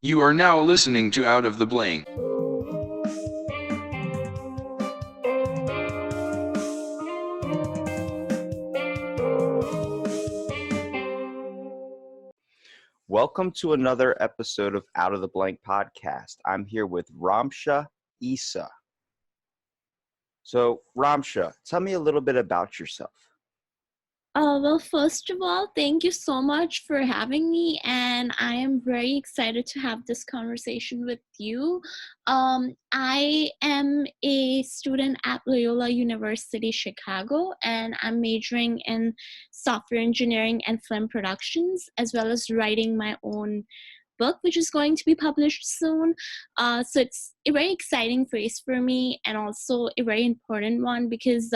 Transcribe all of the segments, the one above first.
You are now listening to Out of the Blank. Welcome to another episode of Out of the Blank podcast. I'm here with Ramsha, Essa. So, Ramsha, tell me a little bit about yourself. Well, first of all, thank you so much for having me, and I am very excited to have this conversation with you. I am a student at Loyola University Chicago, and I'm majoring in software engineering and film productions, as well as writing my own book, which is going to be published soon. So it's a very exciting phase for me, and also a very important one because,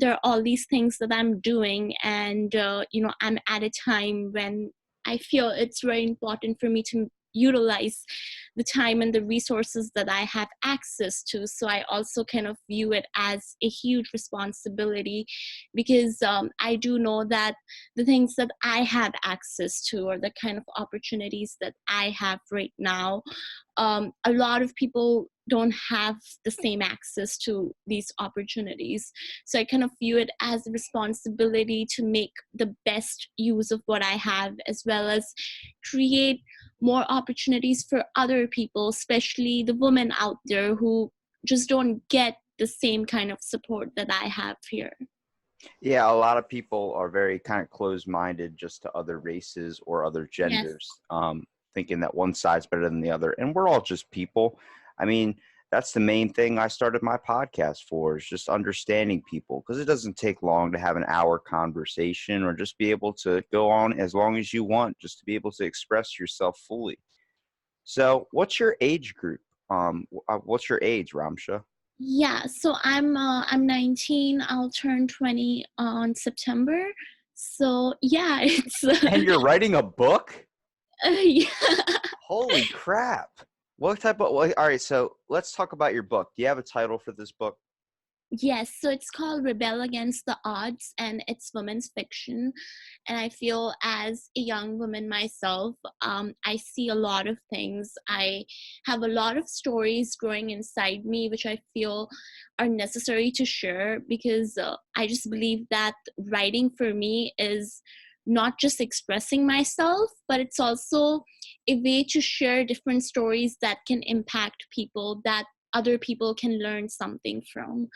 there are all these things that I'm doing, and I'm at a time when I feel it's very important for me to utilize the time and the resources that I have access to. So I also kind of view it as a huge responsibility because I do know that the things that I have access to, or the kind of opportunities that I have right now, a lot of people don't have the same access to these opportunities. So I kind of view it as a responsibility to make the best use of what I have, as well as create more opportunities for other people, especially the women out there who just don't get the same kind of support that I have here. Yeah, a lot of people are very kind of closed-minded just to other races or other genders, thinking that one side's better than the other. And we're all just people. I mean, that's the main thing I started my podcast for, is just understanding people, because it doesn't take long to have an hour conversation or just be able to go on as long as you want, just to be able to express yourself fully. So what's your age group? What's your age, Ramsha? Yeah, so I'm 19. I'll turn 20 on September. So yeah, it's And you're writing a book? yeah. Holy crap. What type of, well, all right, so let's talk about your book. Do you have a title for this book? Yes, so it's called Rebel Against the Odds, and it's women's fiction. And I feel, as a young woman myself, I see a lot of things. I have a lot of stories growing inside me, which I feel are necessary to share, because I just believe that writing for me is not just expressing myself, but it's also a way to share different stories that can impact people, that other people can learn something from.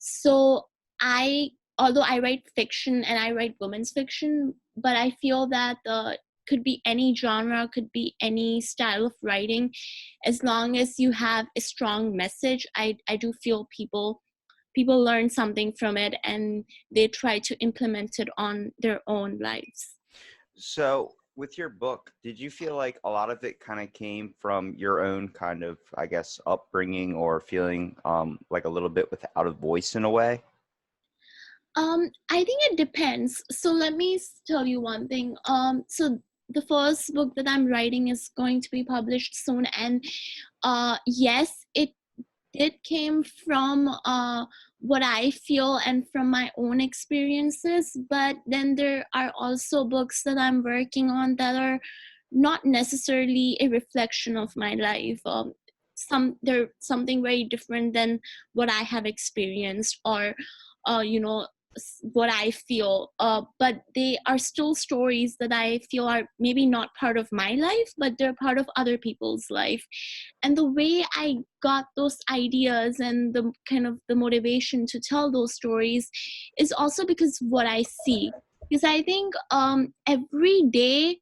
So I, although I write fiction and I write women's fiction, but I feel that could be any genre, could be any style of writing, as long as you have a strong message. I do feel people learn something from it, and they try to implement it on their own lives. So with your book, did you feel like a lot of it kind of came from your own kind of, I guess, upbringing, or feeling like a little bit without a voice in a way? I think it depends. So let me tell you one thing. So the first book that I'm writing is going to be published soon, and yes, it came from what I feel and from my own experiences. But then there are also books that I'm working on that are not necessarily a reflection of my life. They're something very different than what I have experienced, or you know what I feel, but they are still stories that I feel are maybe not part of my life, but they're part of other people's life. And the way I got those ideas and the kind of the motivation to tell those stories is also because what I see. Because I think every day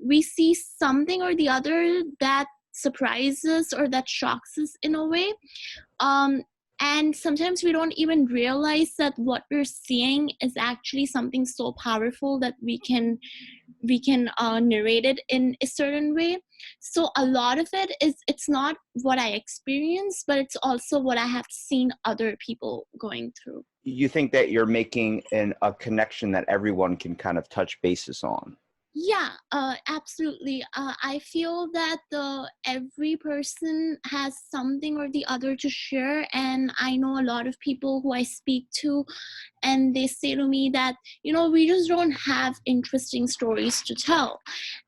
we see something or the other that surprises or that shocks us in a way. um, and sometimes we don't even realize that what we're seeing is actually something so powerful that we can narrate it in a certain way. So a lot of it is, it's not what I experience, but it's also what I have seen other people going through. You think that you're making a connection that everyone can kind of touch basis on? Yeah, absolutely. I feel that every person has something or the other to share, and I know a lot of people who I speak to, and they say to me that, we just don't have interesting stories to tell.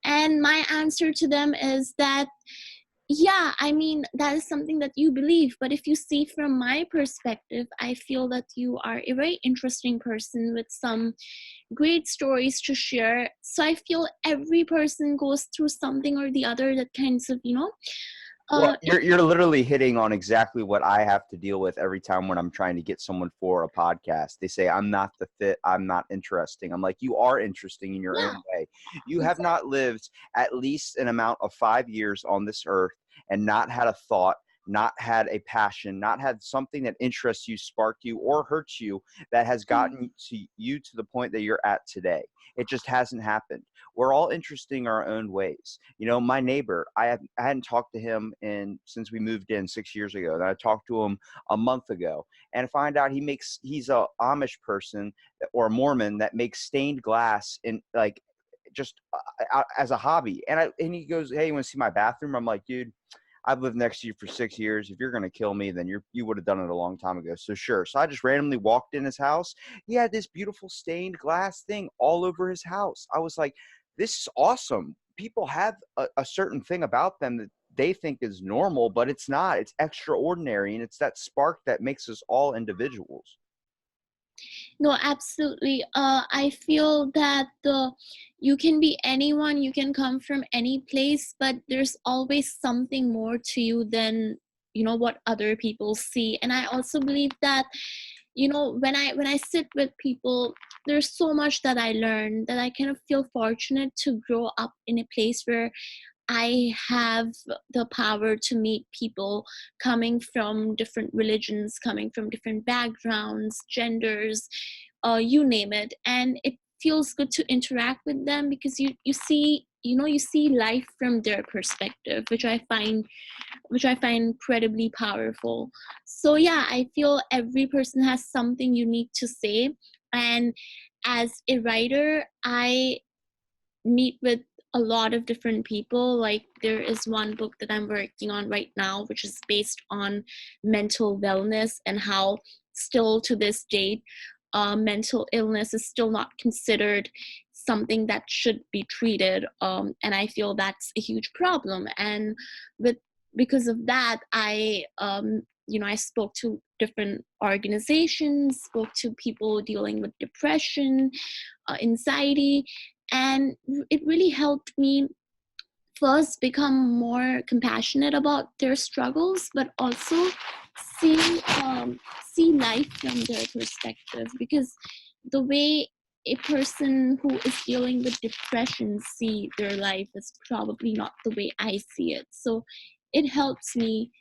And my answer to them is that, yeah, I mean, that is something that you believe, but if you see from my perspective, I feel that you are a very interesting person with some great stories to share. So I feel every person goes through something or the other that kinds of, Well, it, you're literally hitting on exactly what I have to deal with every time when I'm trying to get someone for a podcast. They say I'm not the fit, I'm not interesting. I'm like, you are interesting in your yeah, own way. You have exactly. not lived at least an amount of 5 years on this earth and not had a thought, not had a passion, not had something that interests you, sparked you, or hurts you that has gotten to you to the point that you're at today. It just hasn't happened. We're all interesting in our own ways. My neighbor, I hadn't talked to him since we moved in 6 years ago. And I talked to him a month ago, and I find out he's a Amish person or a Mormon that makes stained glass in like just as a hobby. And he goes, "Hey, you want to see my bathroom?" I'm like, "Dude, I've lived next to you for 6 years. If you're gonna kill me, then you would have done it a long time ago." So sure. So I just randomly walked in his house. He had this beautiful stained glass thing all over his house. I was like, this is awesome. People have a certain thing about them that they think is normal, but it's not. It's extraordinary, and it's that spark that makes us all individuals. No, absolutely. I feel that you can be anyone, you can come from any place, but there's always something more to you than what other people see. And I also believe that when I sit with people, there's so much that I learn, that I kind of feel fortunate to grow up in a place where I have the power to meet people coming from different religions, coming from different backgrounds, genders, you name it. And it feels good to interact with them because you see life from their perspective, which I find incredibly powerful. So yeah, I feel every person has something unique to say. And as a writer, I meet with a lot of different people. Like, there is one book that I'm working on right now, which is based on mental wellness and how still to this date, mental illness is still not considered something that should be treated. And I feel that's a huge problem. And with because of that, I spoke to different organizations, spoke to people dealing with depression, anxiety, and it really helped me first become more compassionate about their struggles, but also see see life from their perspective, because the way a person who is dealing with depression see their life is probably not the way I see it. So it helps me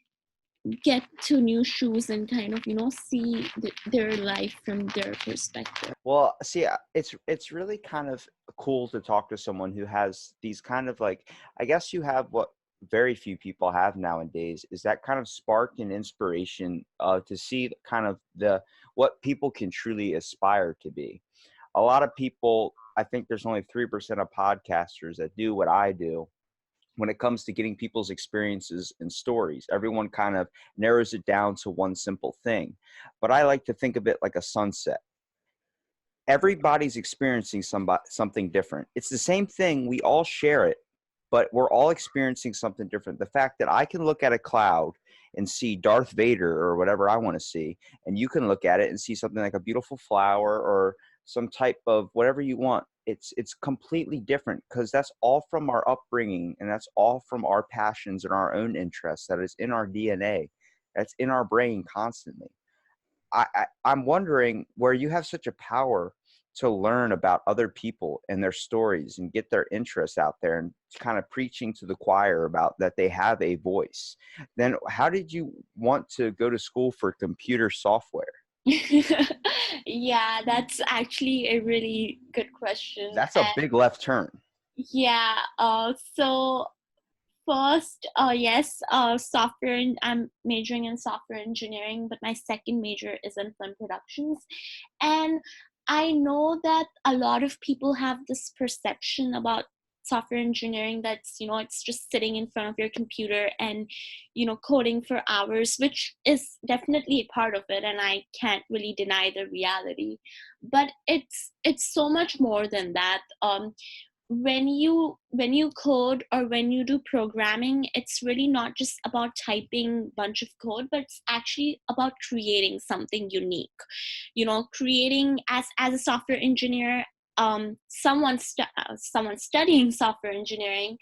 get to new shoes and kind of see their life from their perspective. Well, see, it's really kind of cool to talk to someone who has these kind of like, I guess you have what very few people have nowadays is that kind of spark and inspiration to see kind of the what people can truly aspire to be. A lot of people, I think there's only 3% of podcasters that do what I do when it comes to getting people's experiences and stories. Everyone kind of narrows it down to one simple thing. But I like to think of it like a sunset. Everybody's experiencing something different. It's the same thing. We all share it, but we're all experiencing something different. The fact that I can look at a cloud and see Darth Vader or whatever I want to see, and you can look at it and see something like a beautiful flower or some type of whatever you want. It's completely different because that's all from our upbringing and that's all from our passions and our own interests. That is in our DNA. That's in our brain constantly. I'm wondering where you have such a power to learn about other people and their stories and get their interests out there and kind of preaching to the choir about that they have a voice. Then how did you want to go to school for computer software? Yeah, that's actually a really good question. That's a big left turn. Yeah, so first, yes, I'm majoring in software engineering, but my second major is in film productions. And I know that a lot of people have this perception about software engineering that's, it's just sitting in front of your computer and, coding for hours, which is definitely a part of it, and I can't really deny the reality. But it's so much more than that. When you code or when you do programming, it's really not just about typing bunch of code, but it's actually about creating something unique. Creating, as a software engineer, someone studying software engineering,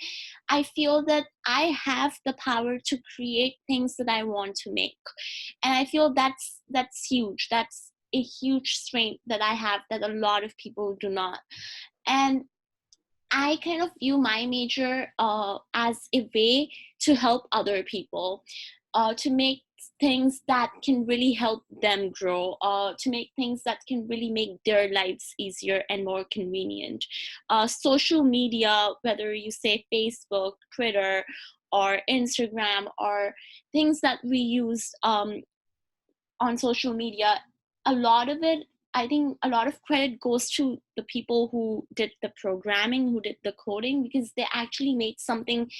I feel that I have the power to create things that I want to make. And I feel that's huge. That's a huge strength that I have that a lot of people do not. And I kind of view my major as a way to help other people, to make things that can really help them grow, to make things that can really make their lives easier and more convenient. Social media, whether you say Facebook, Twitter, or Instagram, or things that we use on social media, a lot of it, I think a lot of credit goes to the people who did the programming, who did the coding, because they actually made something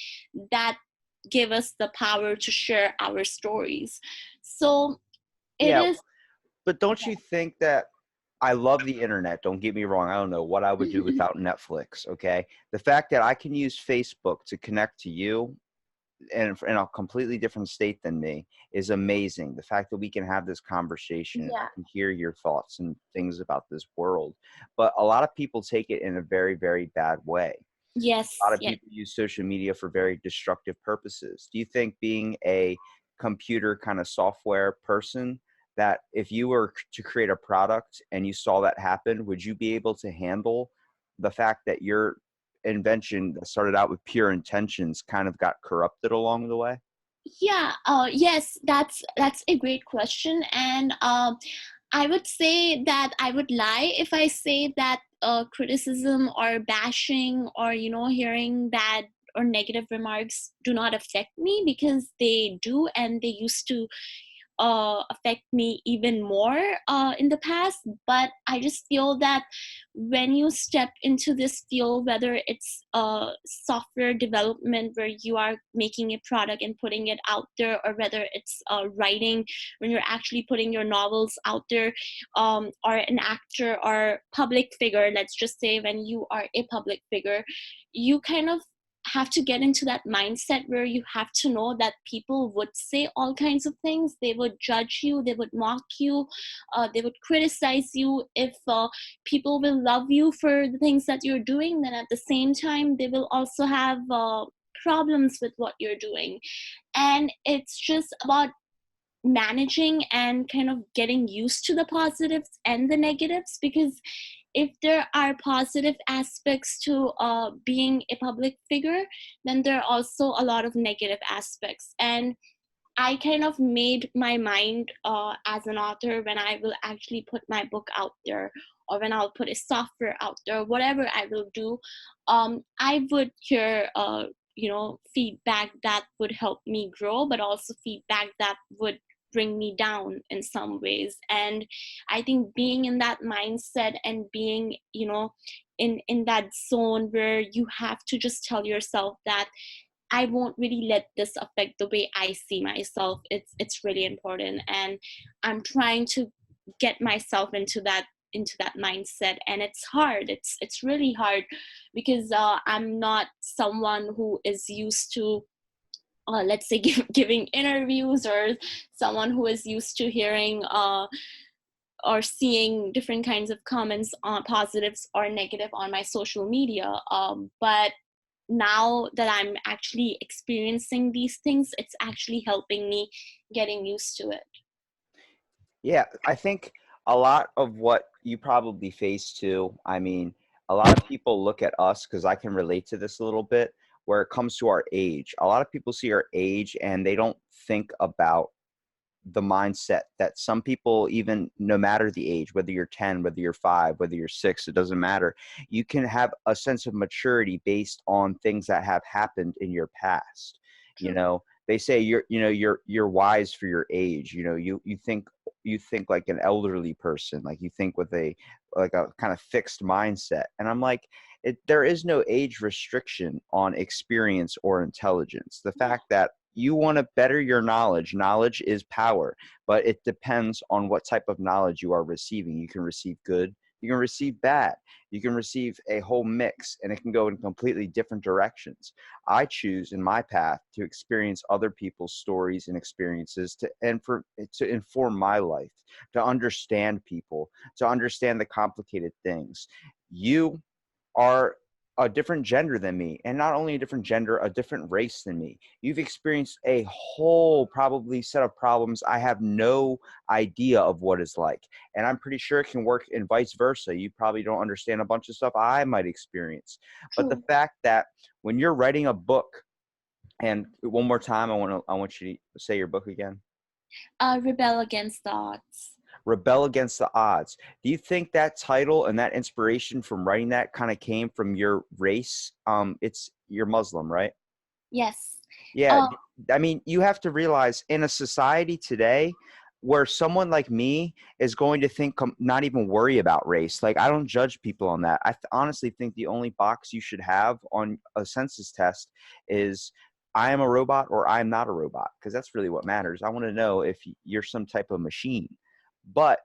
that give us the power to share our stories. So it Yeah, is. but don't you think that I love the internet? Don't get me wrong. I don't know what I would do without Netflix. Okay. The fact that I can use Facebook to connect to you and in a completely different state than me is amazing. The fact that we can have this conversation and I Yeah. can hear your thoughts and things about this world. But a lot of people take it in a very, very bad way. A lot Yes. of Yes. people use social media for very destructive purposes. Do you think, being a computer kind of software person, that if you were to create a product and you saw that happen, would you be able to handle the fact that your invention that started out with pure intentions kind of got corrupted along the way? Yeah. Yes. That's a great question, and I would say that I would lie if I say that criticism or bashing or, hearing bad or negative remarks do not affect me, because they do, and they used to affect me even more in the past. But I just feel that when you step into this field, whether it's software development where you are making a product and putting it out there, or whether it's writing, when you're actually putting your novels out there, or an actor or public figure, let's just say when you are a public figure, you kind of have to get into that mindset where you have to know that people would say all kinds of things. They would judge you, they would mock you, they would criticize you. If people will love you for the things that you're doing, then at the same time they will also have problems with what you're doing. And it's just about managing and kind of getting used to the positives and the negatives, because if there are positive aspects to being a public figure, then there are also a lot of negative aspects. And I kind of made my mind as an author, when I will actually put my book out there, or when I'll put a software out there, whatever I will do, I would hear feedback that would help me grow, but also feedback that would bring me down in some ways. And I think being in that mindset and being, in that zone where you have to just tell yourself that I won't really let this affect the way I see myself. It's really important, and I'm trying to get myself into that mindset, and it's hard. It's really hard, because I'm not someone who is used to, let's say, giving interviews, or someone who is used to hearing or seeing different kinds of comments, on positives or negative, on my social media. But now that I'm actually experiencing these things, it's actually helping me getting used to it. Yeah, I think a lot of what you probably face too, I mean, a lot of people look at us, because I can relate to this a little bit, where it comes to our age. A lot of people see our age and they don't think about the mindset that some people, even no matter the age, whether you're 10, whether you're 5, whether you're 6, it doesn't matter. You can have a sense of maturity based on things that have happened in your past. You True. know, they say you're wise for your age. You think like an elderly person, like you think with a kind of fixed mindset. And I'm like, there is no age restriction on experience or intelligence. The fact that you want to better your knowledge is power, but it depends on what type of knowledge you are receiving. You can receive good, you can receive bad, you can receive a whole mix, and it can go in completely different directions. I choose in my path to experience other people's stories and experiences to inform my life, to understand people, to understand the complicated things. You are a different gender than me, and not only a different gender, a different race than me. You've experienced a whole probably set of problems I have no idea of what it's like, and I'm pretty sure it can work in vice versa. You probably don't understand a bunch of stuff I might experience. But the True. fact that when you're writing a book, and one more time, I want you to say your book again. Rebel Against the Odds. Rebel Against the Odds. Do you think that title and that inspiration from writing that kind of came from your race? You're Muslim, right? Yes. Yeah. Uh, I mean, you have to realize in a society today where someone like me is going to think, not even worry about race. Like, I don't judge people on that. I honestly think the only box you should have on a census test is I am a robot or I am not a robot, because that's really what matters. I want to know if you're some type of machine. But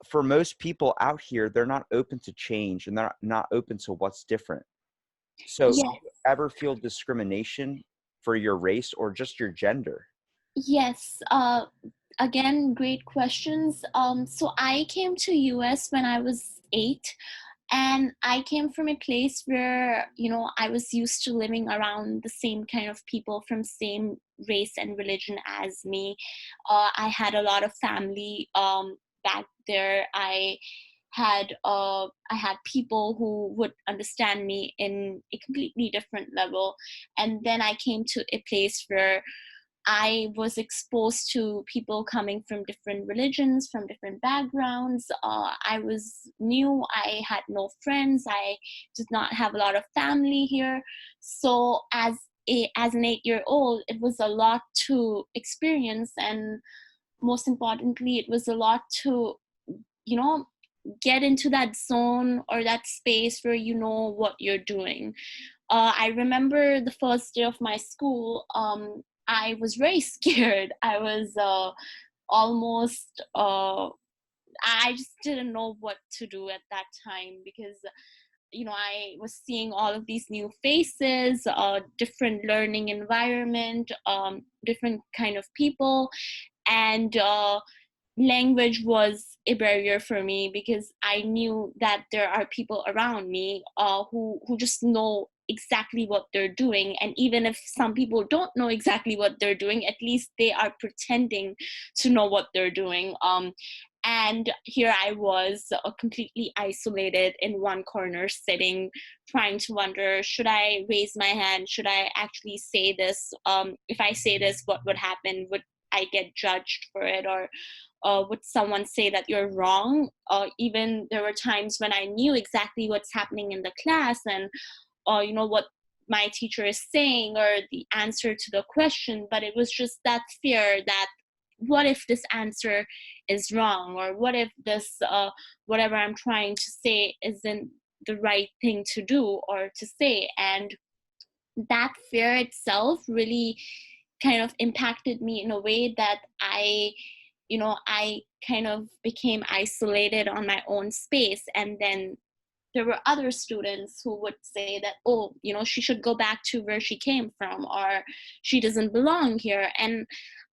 for most people out here, they're not open to change, and they're not open to what's different. So, do yes. you ever feel discrimination for your race or just your gender? Yes. Again, great questions. So I came to US when I was 8, and I came from a place where, I was used to living around the same kind of people from same race and religion as me. I had a lot of family back there. I had people who would understand me in a completely different level, and then I came to a place where I was exposed to people coming from different religions, from different backgrounds. I was new. I had no friends. I did not have a lot of family here. So as an 8-year old, it was a lot to experience, and most importantly, it was a lot to you know get into that zone or that space where you know what you're doing. I remember the first day of my school. I was very scared. I was almost. I just didn't know what to do at that time because I was seeing all of these new faces, different learning environment, different kind of people, and language was a barrier for me because I knew that there are people around me who just know exactly what they're doing, and even if some people don't know exactly what they're doing, at least they are pretending to know what they're doing. And here I was, completely isolated in one corner, sitting, trying to wonder, should I raise my hand? Should I actually say this? If I say this, what would happen? Would I get judged for it? Or would someone say that you're wrong? Even there were times when I knew exactly what's happening in the class, and what my teacher is saying or the answer to the question, but it was just that fear that what if this answer is wrong, or what if this whatever I'm trying to say isn't the right thing to do or to say. And that fear itself really kind of impacted me in a way that I kind of became isolated on my own space. And then there were other students who would say that, oh, she should go back to where she came from, or she doesn't belong here. And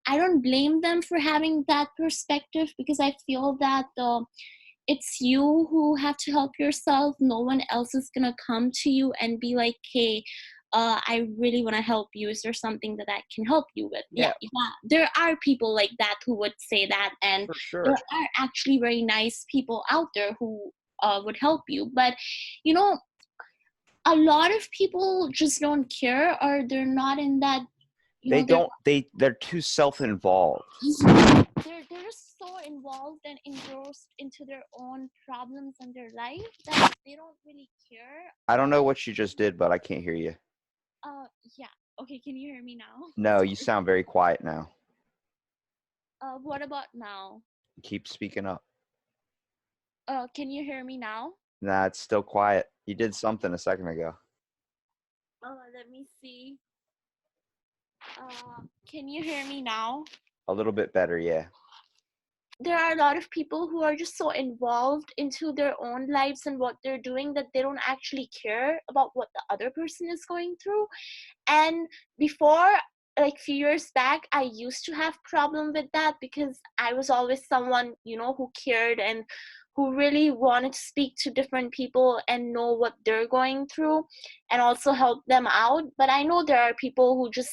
I don't blame them for having that perspective, because I feel that it's you who have to help yourself. No one else is gonna come to you and be like, hey, I really want to help you. Is there something that I can help you with? Yeah, Yeah, yeah. There are people like that who would say that, and for there sure. are actually very nice people out there who would help you. But you know, a lot of people just don't care, or they're not in that. They They're don't. They're too self-involved. they're just so involved and engrossed into their own problems and their life that they don't really care. I don't know what you just did, but I can't hear you. Uh, yeah. Okay, can you hear me now? No, you Sorry. sound very quiet now. What about now? Keep speaking up. Can you hear me now? Nah, it's still quiet. You did something a second ago. Let me see. Can you hear me now? A little bit better, yeah. There are a lot of people who are just so involved into their own lives and what they're doing that they don't actually care about what the other person is going through. And before, like few years back, I used to have problem with that because I was always someone, who cared and who really wanted to speak to different people and know what they're going through and also help them out. But I know there are people who just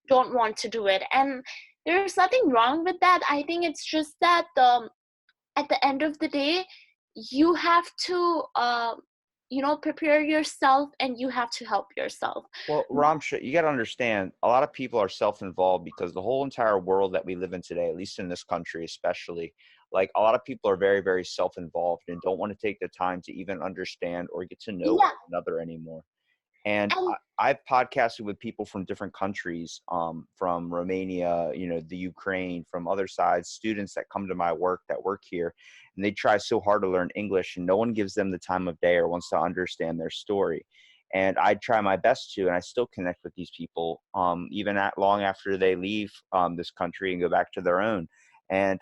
don't want to do it, and there's nothing wrong with that. I think it's just that at the end of the day, you have to prepare yourself and you have to help yourself. Well, Ramsha, you got to understand, a lot of people are self-involved because the whole entire world that we live in today, at least in this country especially, like a lot of people are very, very self-involved and don't want to take the time to even understand or get to know one Yeah. another anymore. And And I've podcasted with people from different countries, from Romania, the Ukraine, from other sides, students that come to my work that work here, and they try so hard to learn English, and no one gives them the time of day or wants to understand their story. And I try my best to, and I still connect with these people, even at long after they leave this country and go back to their own. And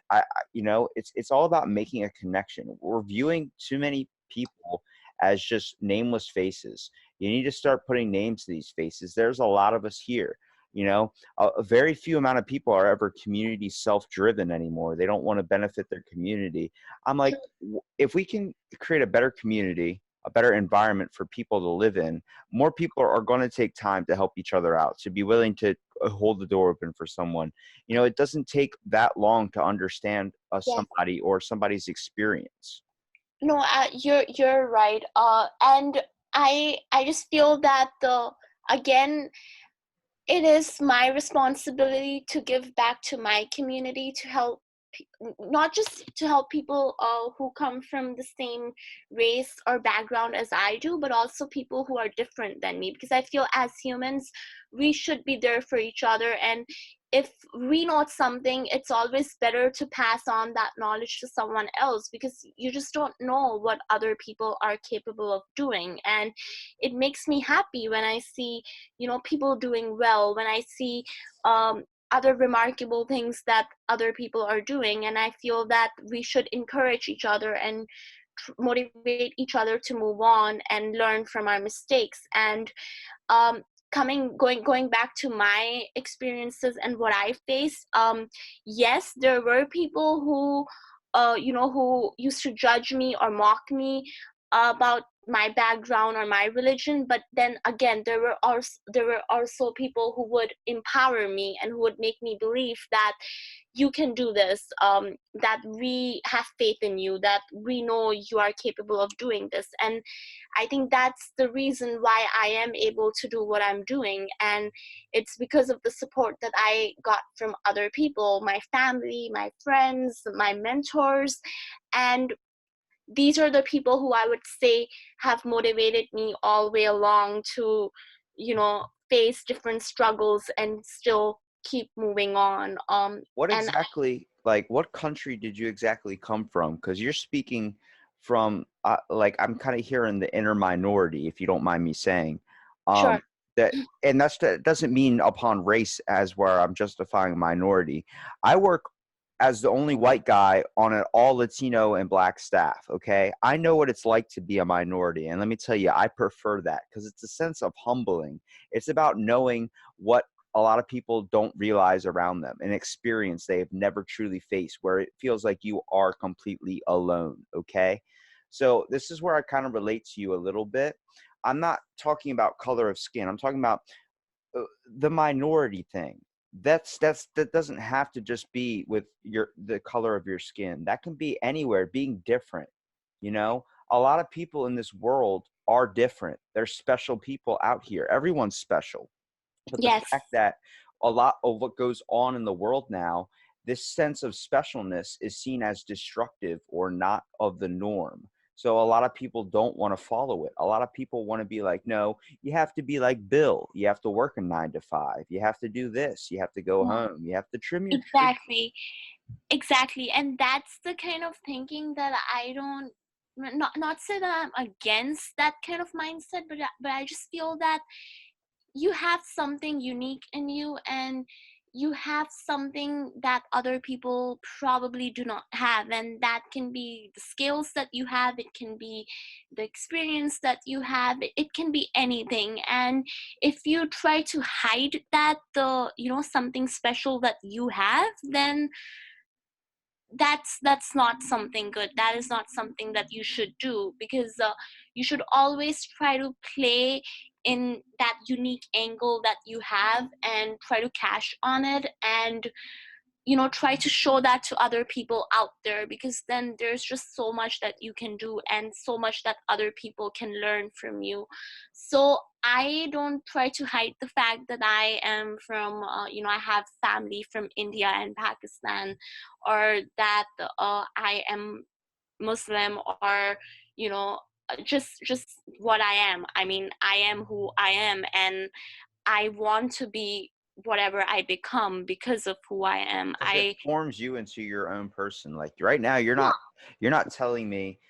it's all about making a connection. We're viewing too many people as just nameless faces. You need to start putting names to these faces. There's a lot of us here. A very few amount of people are ever community self-driven anymore. They don't want to benefit their community. I'm like, if we can create a better community, a better environment for people to live in, more people are going to take time to help each other out, to be willing to hold the door open for someone. It doesn't take that long to understand yes, somebody or somebody's experience. no, you're right. And I just feel that again, it is my responsibility to give back to my community, to help not just to help people who come from the same race or background as I do, but also people who are different than me, because I feel as humans we should be there for each other. And if we know something, it's always better to pass on that knowledge to someone else, because you just don't know what other people are capable of doing. And it makes me happy when I see people doing well, when I see other remarkable things that other people are doing. And I feel that we should encourage each other and motivate each other to move on and learn from our mistakes. And um, going back to my experiences and what I faced, yes, there were people who who used to judge me or mock me about my background or my religion. But then again, there were also people who would empower me and who would make me believe that you can do this, that we have faith in you, that we know you are capable of doing this. And I think that's the reason why I am able to do what I'm doing. And it's because of the support that I got from other people, my family, my friends, my mentors. And these are the people who I would say have motivated me all the way along to, face different struggles and still keep moving on. What And exactly, like, what country did you exactly come from? Because you're speaking from, like, I'm kind of hearing the inner minority, if you don't mind me saying. sure, Um, and that doesn't mean upon race as where I'm justifying minority. I work as the only white guy on an all Latino and black staff. Okay, I know what it's like to be a minority, and let me tell you, I prefer that because it's a sense of humbling. It's about knowing what a lot of people don't realize around them, an experience they have never truly faced, where it feels like you are completely alone. Okay, so this is where I kind of relate to you a little bit. I'm not talking about color of skin. I'm talking about the minority thing. That doesn't have to just be with the color of your skin. That can be anywhere, being different. A lot of people in this world are different. There's special people out here. Everyone's special. But the yes, fact that a lot of what goes on in the world now, this sense of specialness is seen as destructive or not of the norm. So a lot of people don't want to follow it. A lot of people want to be like, no, you have to be like Bill. You have to work a 9 to 5. You have to do this. You have to go yeah, home. You have to trim your tree. exactly. Exactly. And that's the kind of thinking that I don't not say that I'm against that kind of mindset, but I just feel that you have something unique in you, and you have something that other people probably do not have, and that can be the skills that you have, it can be the experience that you have, it can be anything. And if you try to hide that, the something special that you have, then that's not something good. That is not something that you should do, because you should always try to play in that unique angle that you have and try to cash on it, and try to show that to other people out there, because then there's just so much that you can do and so much that other people can learn from you. So I don't try to hide the fact that I am from I have family from India and Pakistan, or that I am Muslim, or just what I am. I mean, I am who I am, and I want to be whatever I become because of who I am. Because it forms you into your own person. Like right now, you're not telling me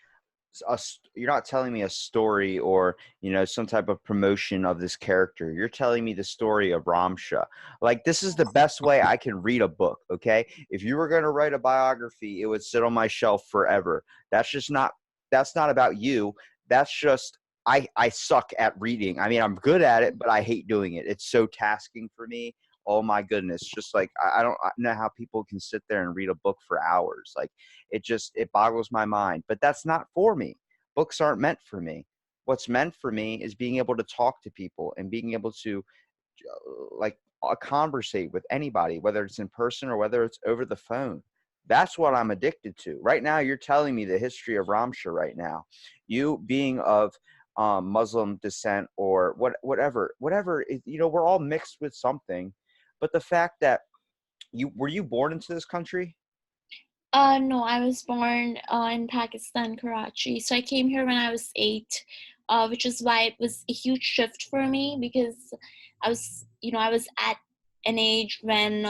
you're not telling me a story or some type of promotion of this character. You're telling me the story of Ramsha. Like, this is the best way I can read a book. Okay, if you were going to write a biography, it would sit on my shelf forever. That's not about you. That's just I suck at reading. I mean, I'm good at it, but I hate doing it. It's so tasking for me. Oh my goodness. Just like, I don't know how people can sit there and read a book for hours. Like, it boggles my mind. But that's not for me. Books aren't meant for me. What's meant for me is being able to talk to people and being able to conversate with anybody, whether it's in person or whether it's over the phone. That's what I'm addicted to. Right now, you're telling me the history of Ramsha right now. You being of Muslim descent or whatever, we're all mixed with something. But the fact that were you born into this country? No, I was born in Pakistan, Karachi. So I came here when I was 8, which is why it was a huge shift for me, because I was at an age when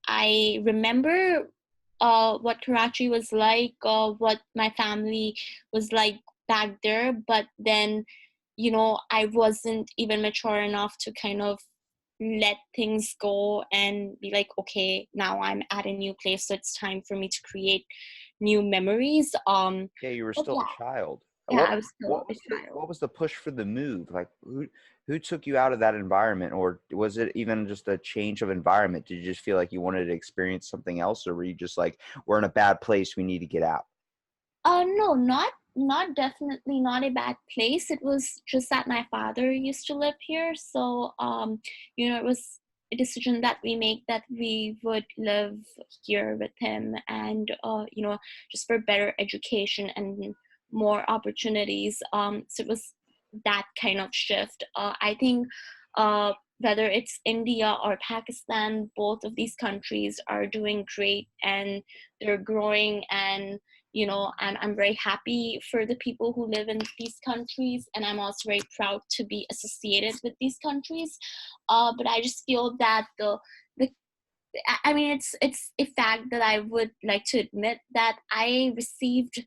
I remember what Karachi was like, what my family was like back there. But then, I wasn't even mature enough to kind of let things go and be like, okay, now I'm at a new place, so it's time for me to create new memories. Yeah, you were But still a child. yeah, What I was still what a was the child. what was the push for the move? Like, who took you out of that environment, or was it even just a change of environment? Did you just feel like you wanted to experience something else, or were you just like, we're in a bad place, we need to get out? No, not definitely not a bad place. It was just that my father used to live here, so it was a decision that we make that we would live here with him, and just for better education and more opportunities. So it was that kind of shift. I think whether it's India or Pakistan, both of these countries are doing great, and they're growing, and I'm very happy for the people who live in these countries, and I'm also very proud to be associated with these countries. But I just feel that the I mean, it's a fact that I would like to admit that I received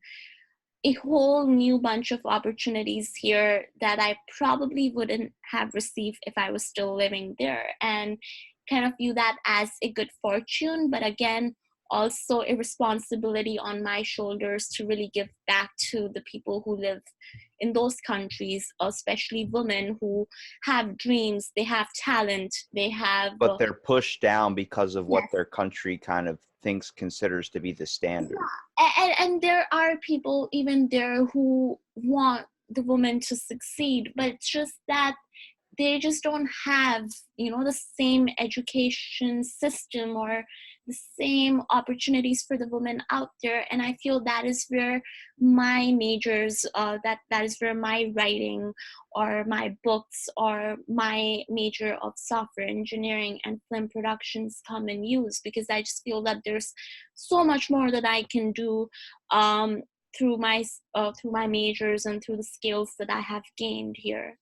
a whole new bunch of opportunities here that I probably wouldn't have received if I was still living there, and kind of view that as a good fortune, but again, also a responsibility on my shoulders to really give back to the people who live in those countries, especially women who have dreams, they have talent, they have But they're pushed down because of what yes. their country kind of considers to be the standard. And there are people even there who want the woman to succeed, but it's just that they just don't have the same education system or the same opportunities for the women out there. And I feel that is where my majors that is where my writing or my books or my major of software engineering and film productions come in use, because I just feel that there's so much more that I can do um, through my majors and through the skills that I have gained here.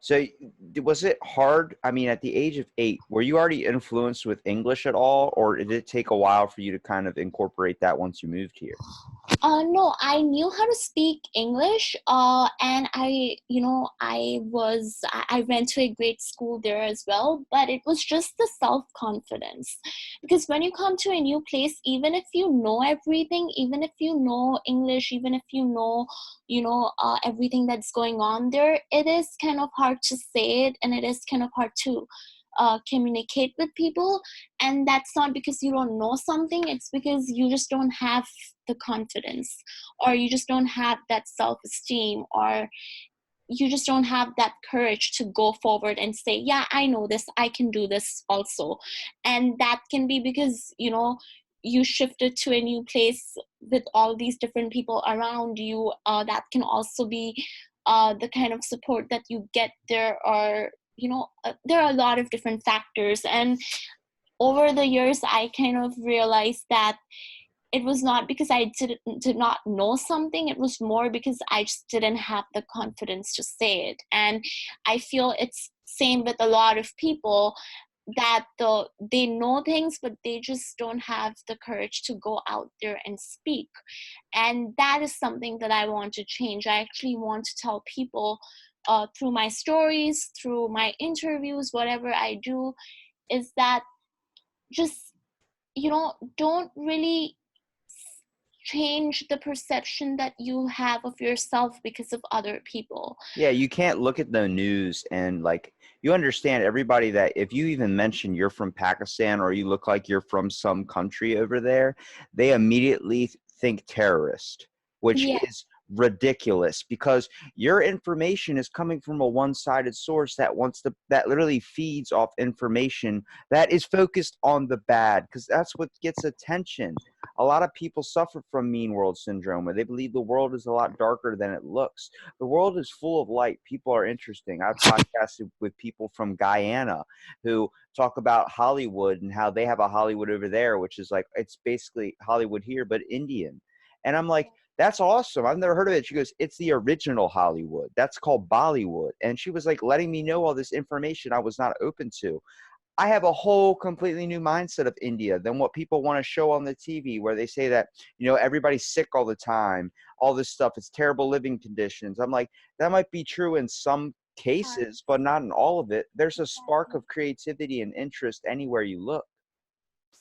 So was it hard? I mean, at the age of 8, were you already influenced with English at all, or did it take a while for you to kind of incorporate that once you moved here? No, I knew how to speak English. And I went to a great school there as well. But it was just the self-confidence, because when you come to a new place, even if you know everything, even if you know English, even if you know, everything that's going on there, it is kind of hard to say it, and it is kind of hard to communicate with people. And that's not because you don't know something, it's because you just don't have the confidence, or you just don't have that self-esteem, or you just don't have that courage to go forward and say, yeah, I know this, I can do this also. And that can be because you shifted to a new place with all these different people around you. That can also be the kind of support that you get there, or there are a lot of different factors. And over the years, I kind of realized that it was not because I did not know something. It was more because I just didn't have the confidence to say it. And I feel it's same with a lot of people, that they know things, but they just don't have the courage to go out there and speak. And that is something that I want to change. I actually want to tell people, through my stories, through my interviews, whatever I do, is that just don't really change the perception that you have of yourself because of other people. Yeah, you can't look at the news and like you understand everybody that if you even mention you're from Pakistan or you look like you're from some country over there, they immediately think terrorist, which Yeah. is ridiculous because your information is coming from a one-sided source that literally feeds off information that is focused on the bad because that's what gets attention. A lot of people suffer from mean world syndrome where they believe the world is a lot darker than it looks. The world is full of light. People are interesting. I've podcasted with people from Guyana who talk about Hollywood and how they have a Hollywood over there, which is like, it's basically Hollywood here, but Indian. And I'm like, that's awesome. I've never heard of it. She goes, it's the original Hollywood. That's called Bollywood. And she was like letting me know all this information I was not open to. I have a whole completely new mindset of India than what people want to show on the TV, where they say that, everybody's sick all the time, all this stuff, it's terrible living conditions. I'm like, that might be true in some cases, but not in all of it. There's a spark of creativity and interest anywhere you look.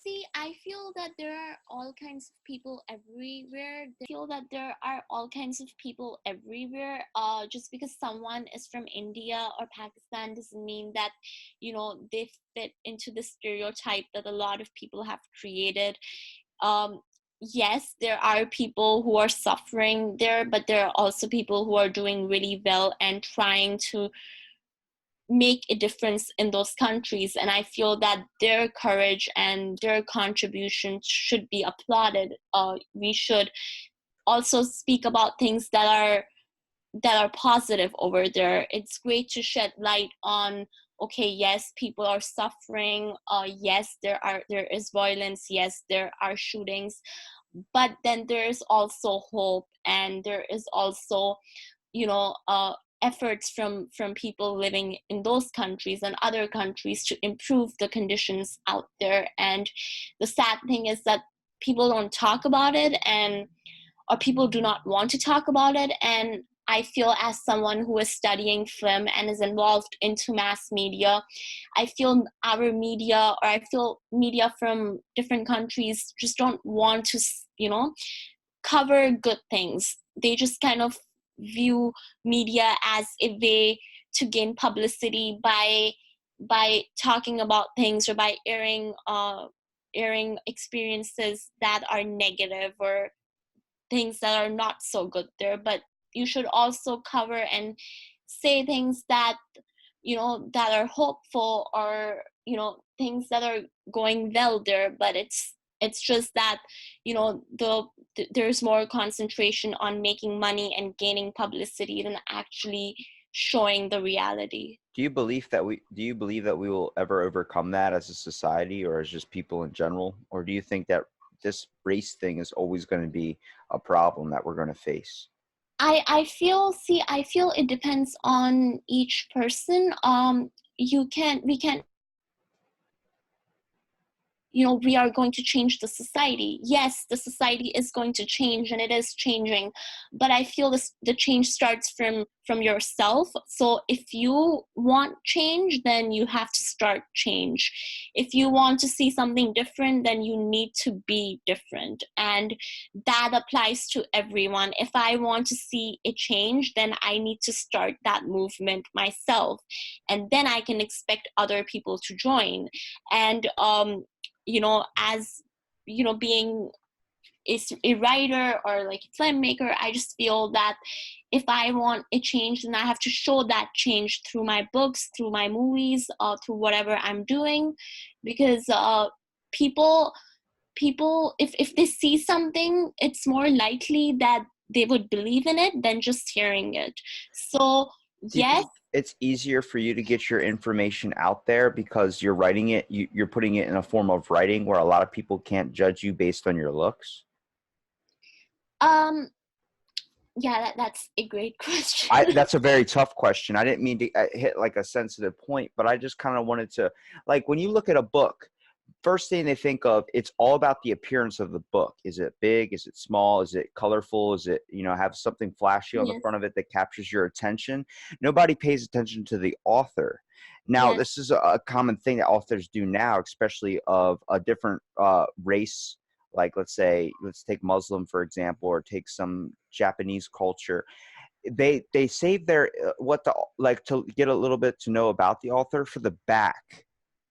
See, I feel that there are all kinds of people everywhere. I feel that there are all kinds of people everywhere. Just because someone is from India or Pakistan doesn't mean that, they fit into the stereotype that a lot of people have created. Um, yes, there are people who are suffering there, but there are also people who are doing really well and trying to make a difference in those countries. And I feel that their courage and their contribution should be applauded. We should also speak about things that are positive over there. It's great to shed light on, okay, yes, people are suffering, yes, there is violence, yes, there are shootings, but then there's also hope, and there is also efforts from people living in those countries and other countries to improve the conditions out there. And the sad thing is that people don't talk about it, and or people do not want to talk about it. And I feel, as someone who is studying film and is involved into mass media, I feel our media, or I feel media from different countries, just don't want to cover good things. They just kind of view media as a way to gain publicity by talking about things, or by airing experiences that are negative, or things that are not so good there. But you should also cover and say things that that are hopeful, or things that are going well there. But it's just that there's more concentration on making money and gaining publicity than actually showing the reality. Do you believe that we will ever overcome that as a society or as just people in general? Or do you think that this race thing is always going to be a problem that we're going to face? I feel it depends on each person. We can we are going to change the society. Yes, the society is going to change, and it is changing, but I feel the change starts from yourself. So if you want change, then you have to start change. If you want to see something different, then you need to be different, and that applies to everyone. If I want to see a change, then I need to start that movement myself, and then I can expect other people to join. And as being a writer or like a filmmaker, I just feel that if I want a change, then I have to show that change through my books, through my movies, through whatever I'm doing, because people if they see something, it's more likely that they would believe in it than just hearing it. So Do you yes. think it's easier for you to get your information out there because you're writing it, you're putting it in a form of writing where a lot of people can't judge you based on your looks? um yeah, that's a great question. That's a very tough question. I didn't mean to hit like a sensitive point, but I just kind of wanted to, like, when you look at a book, first thing they think of, it's all about the appearance of the book. Is it big? Is it small? Is it colorful? Is it, have something flashy on the Yes. front of it that captures your attention? Nobody pays attention to the author. Now, Yes. this is a common thing that authors do now, especially of a different race. Like, let's take Muslim, for example, or take some Japanese culture. They save their to get a little bit to know about the author for the back,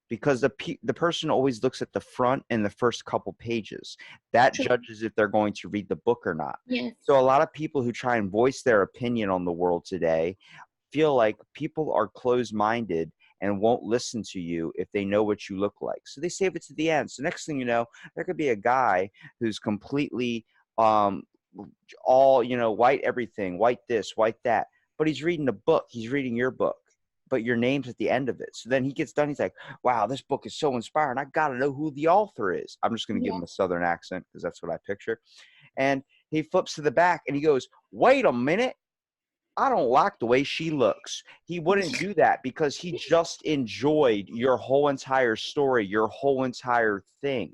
because the person always looks at the front and the first couple pages. That True. judges if they're going to read the book or not. Yes. So a lot of people who try and voice their opinion on the world today feel like people are closed-minded and won't listen to you if they know what you look like. So they save it to the end. So next thing you know, there could be a guy who's completely all white everything, white this, white that, but he's reading a book. He's reading your book, but your name's at the end of it. So then he gets done. He's like, wow, this book is so inspiring. I got to know who the author is. I'm just going to give him a Southern accent because that's what I picture. And he flips to the back and he goes, wait a minute. I don't like the way she looks. He wouldn't do that because he just enjoyed your whole entire story, your whole entire thing.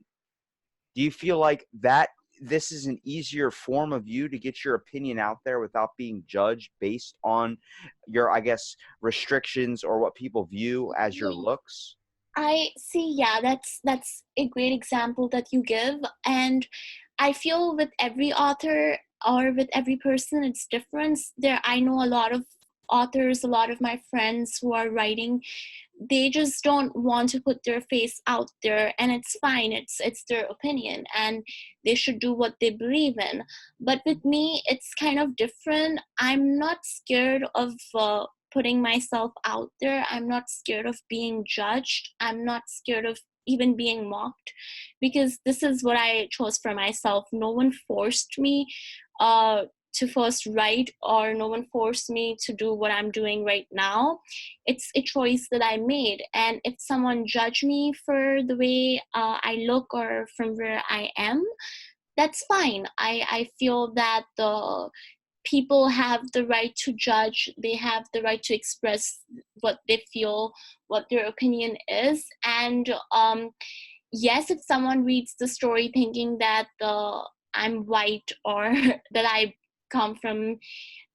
Do you feel like that this is an easier form of you to get your opinion out there without being judged based on your, I guess, restrictions or what people view as your looks? I see. Yeah, that's a great example that you give. And I feel with every author or with every person, it's different. I know a lot of authors, a lot of my friends who are writing, they just don't want to put their face out there, and it's fine. It's their opinion, and they should do what they believe in. But with me, it's kind of different. I'm not scared of putting myself out there. I'm not scared of being judged. I'm not scared of even being mocked, because this is what I chose for myself. No one forced me to first write, or no one forced me to do what I'm doing right now. It's a choice that I made. And if someone judge me for the way I look or from where I am, that's fine. I feel that the people have the right to judge. They have the right to express what they feel, what their opinion is. And yes, if someone reads the story thinking that I'm white, or that I come from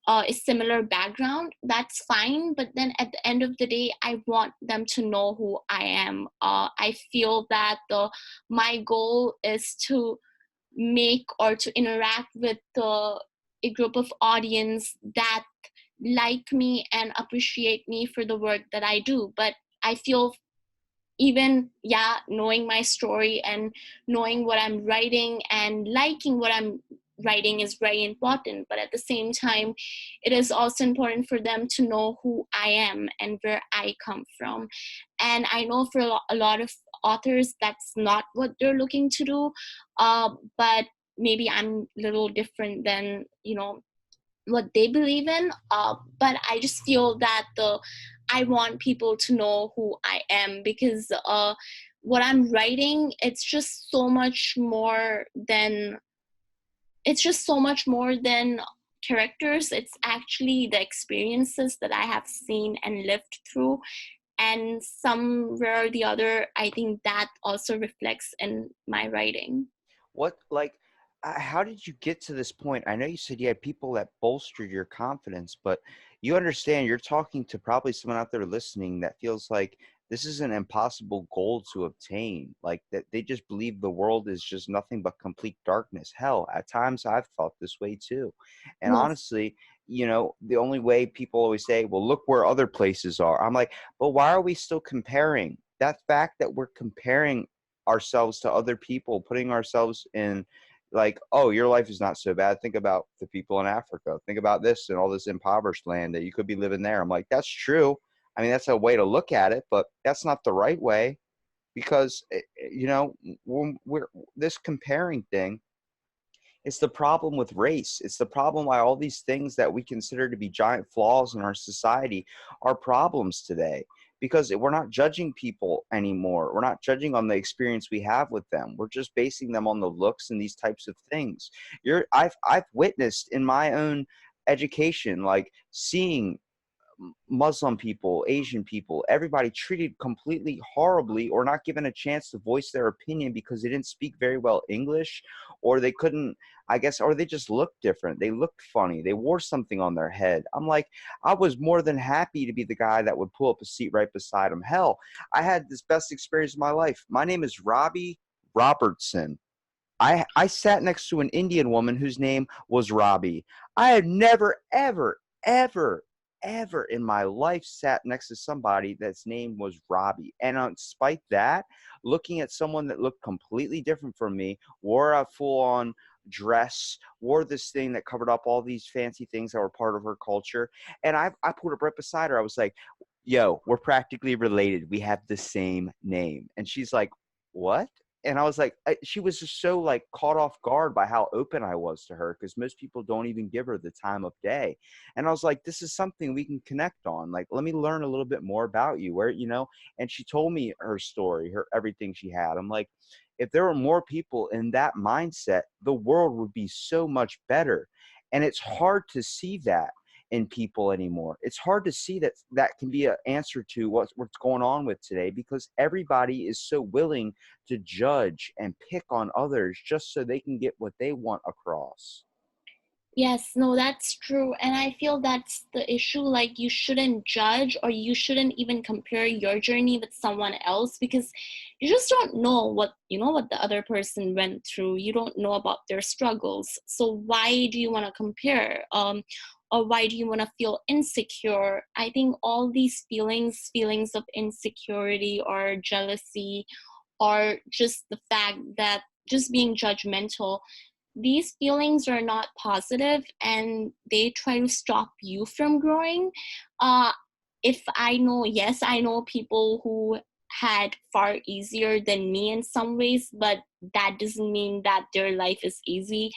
a similar background, that's fine. But then at the end of the day, I want them to know who I am. I feel that my goal is to make or to interact with a group of audience that like me and appreciate me for the work that I do. But I feel even knowing my story and knowing what I'm writing and liking what I'm writing is very important. But at the same time, it is also important for them to know who I am and where I come from. And I know for a lot of authors, that's not what they're looking to do. But maybe I'm a little different than what they believe in. But I just feel that I want people to know who I am, because what I'm writing, it's just so much more than characters. It's actually the experiences that I have seen and lived through. and somewhere or the other, I think that also reflects in my writing. What, like, how did you get to this point? I know you said you had people that bolstered your confidence, but you understand you're talking to probably someone out there listening that feels like this is an impossible goal to obtain. Like that they just believe the world is just nothing but complete darkness. Hell, at times I've thought this way too. And Yes. honestly, the only way people always say, well, look where other places are. I'm like, but why are we still comparing? That fact that we're comparing ourselves to other people, putting ourselves in like, oh, your life is not so bad. Think about the people in Africa. Think about this and all this impoverished land that you could be living there. I'm like, that's true. I mean, that's a way to look at it, but that's not the right way because, when we're this comparing thing, it's the problem with race. It's the problem why all these things that we consider to be giant flaws in our society are problems today because we're not judging people anymore. We're not judging on the experience we have with them. We're just basing them on the looks and these types of things. I've witnessed in my own education, like seeing Muslim people, Asian people, everybody treated completely horribly or not given a chance to voice their opinion because they didn't speak very well English, or they couldn't, I guess, or they just looked different. They looked funny. They wore something on their head. I'm like, I was more than happy to be the guy that would pull up a seat right beside them. Hell, I had this best experience of my life. My name is Robbie Robertson. I sat next to an Indian woman whose name was Robbie. I had never, ever, ever, ever in my life sat next to somebody that's name was Robbie. And despite that, looking at someone that looked completely different from me, wore a full-on dress, wore this thing that covered up all these fancy things that were part of her culture, and I put up right beside her. I was like, yo, we're practically related. We have the same name. And she's like, what? And I was like, she was just so like caught off guard by how open I was to her because most people don't even give her the time of day. And I was like, this is something we can connect on. Like, let me learn a little bit more about you. And she told me her story, her everything she had. I'm like, if there were more people in that mindset, the world would be so much better. And it's hard to see that in people anymore. It's hard to see that that can be an answer to what's going on with today because everybody is so willing to judge and pick on others just so they can get what they want across. Yes, no, that's true. And I feel that's the issue. Like, you shouldn't judge or you shouldn't even compare your journey with someone else because you just don't know what the other person went through. You don't know about their struggles. So why do you want to compare? Or why do you want to feel insecure? I think all these feelings of insecurity or jealousy, or just the fact that just being judgmental, these feelings are not positive and they try to stop you from growing. uh if I know, yes, I know people who had far easier than me in some ways, but that doesn't mean that their life is easy.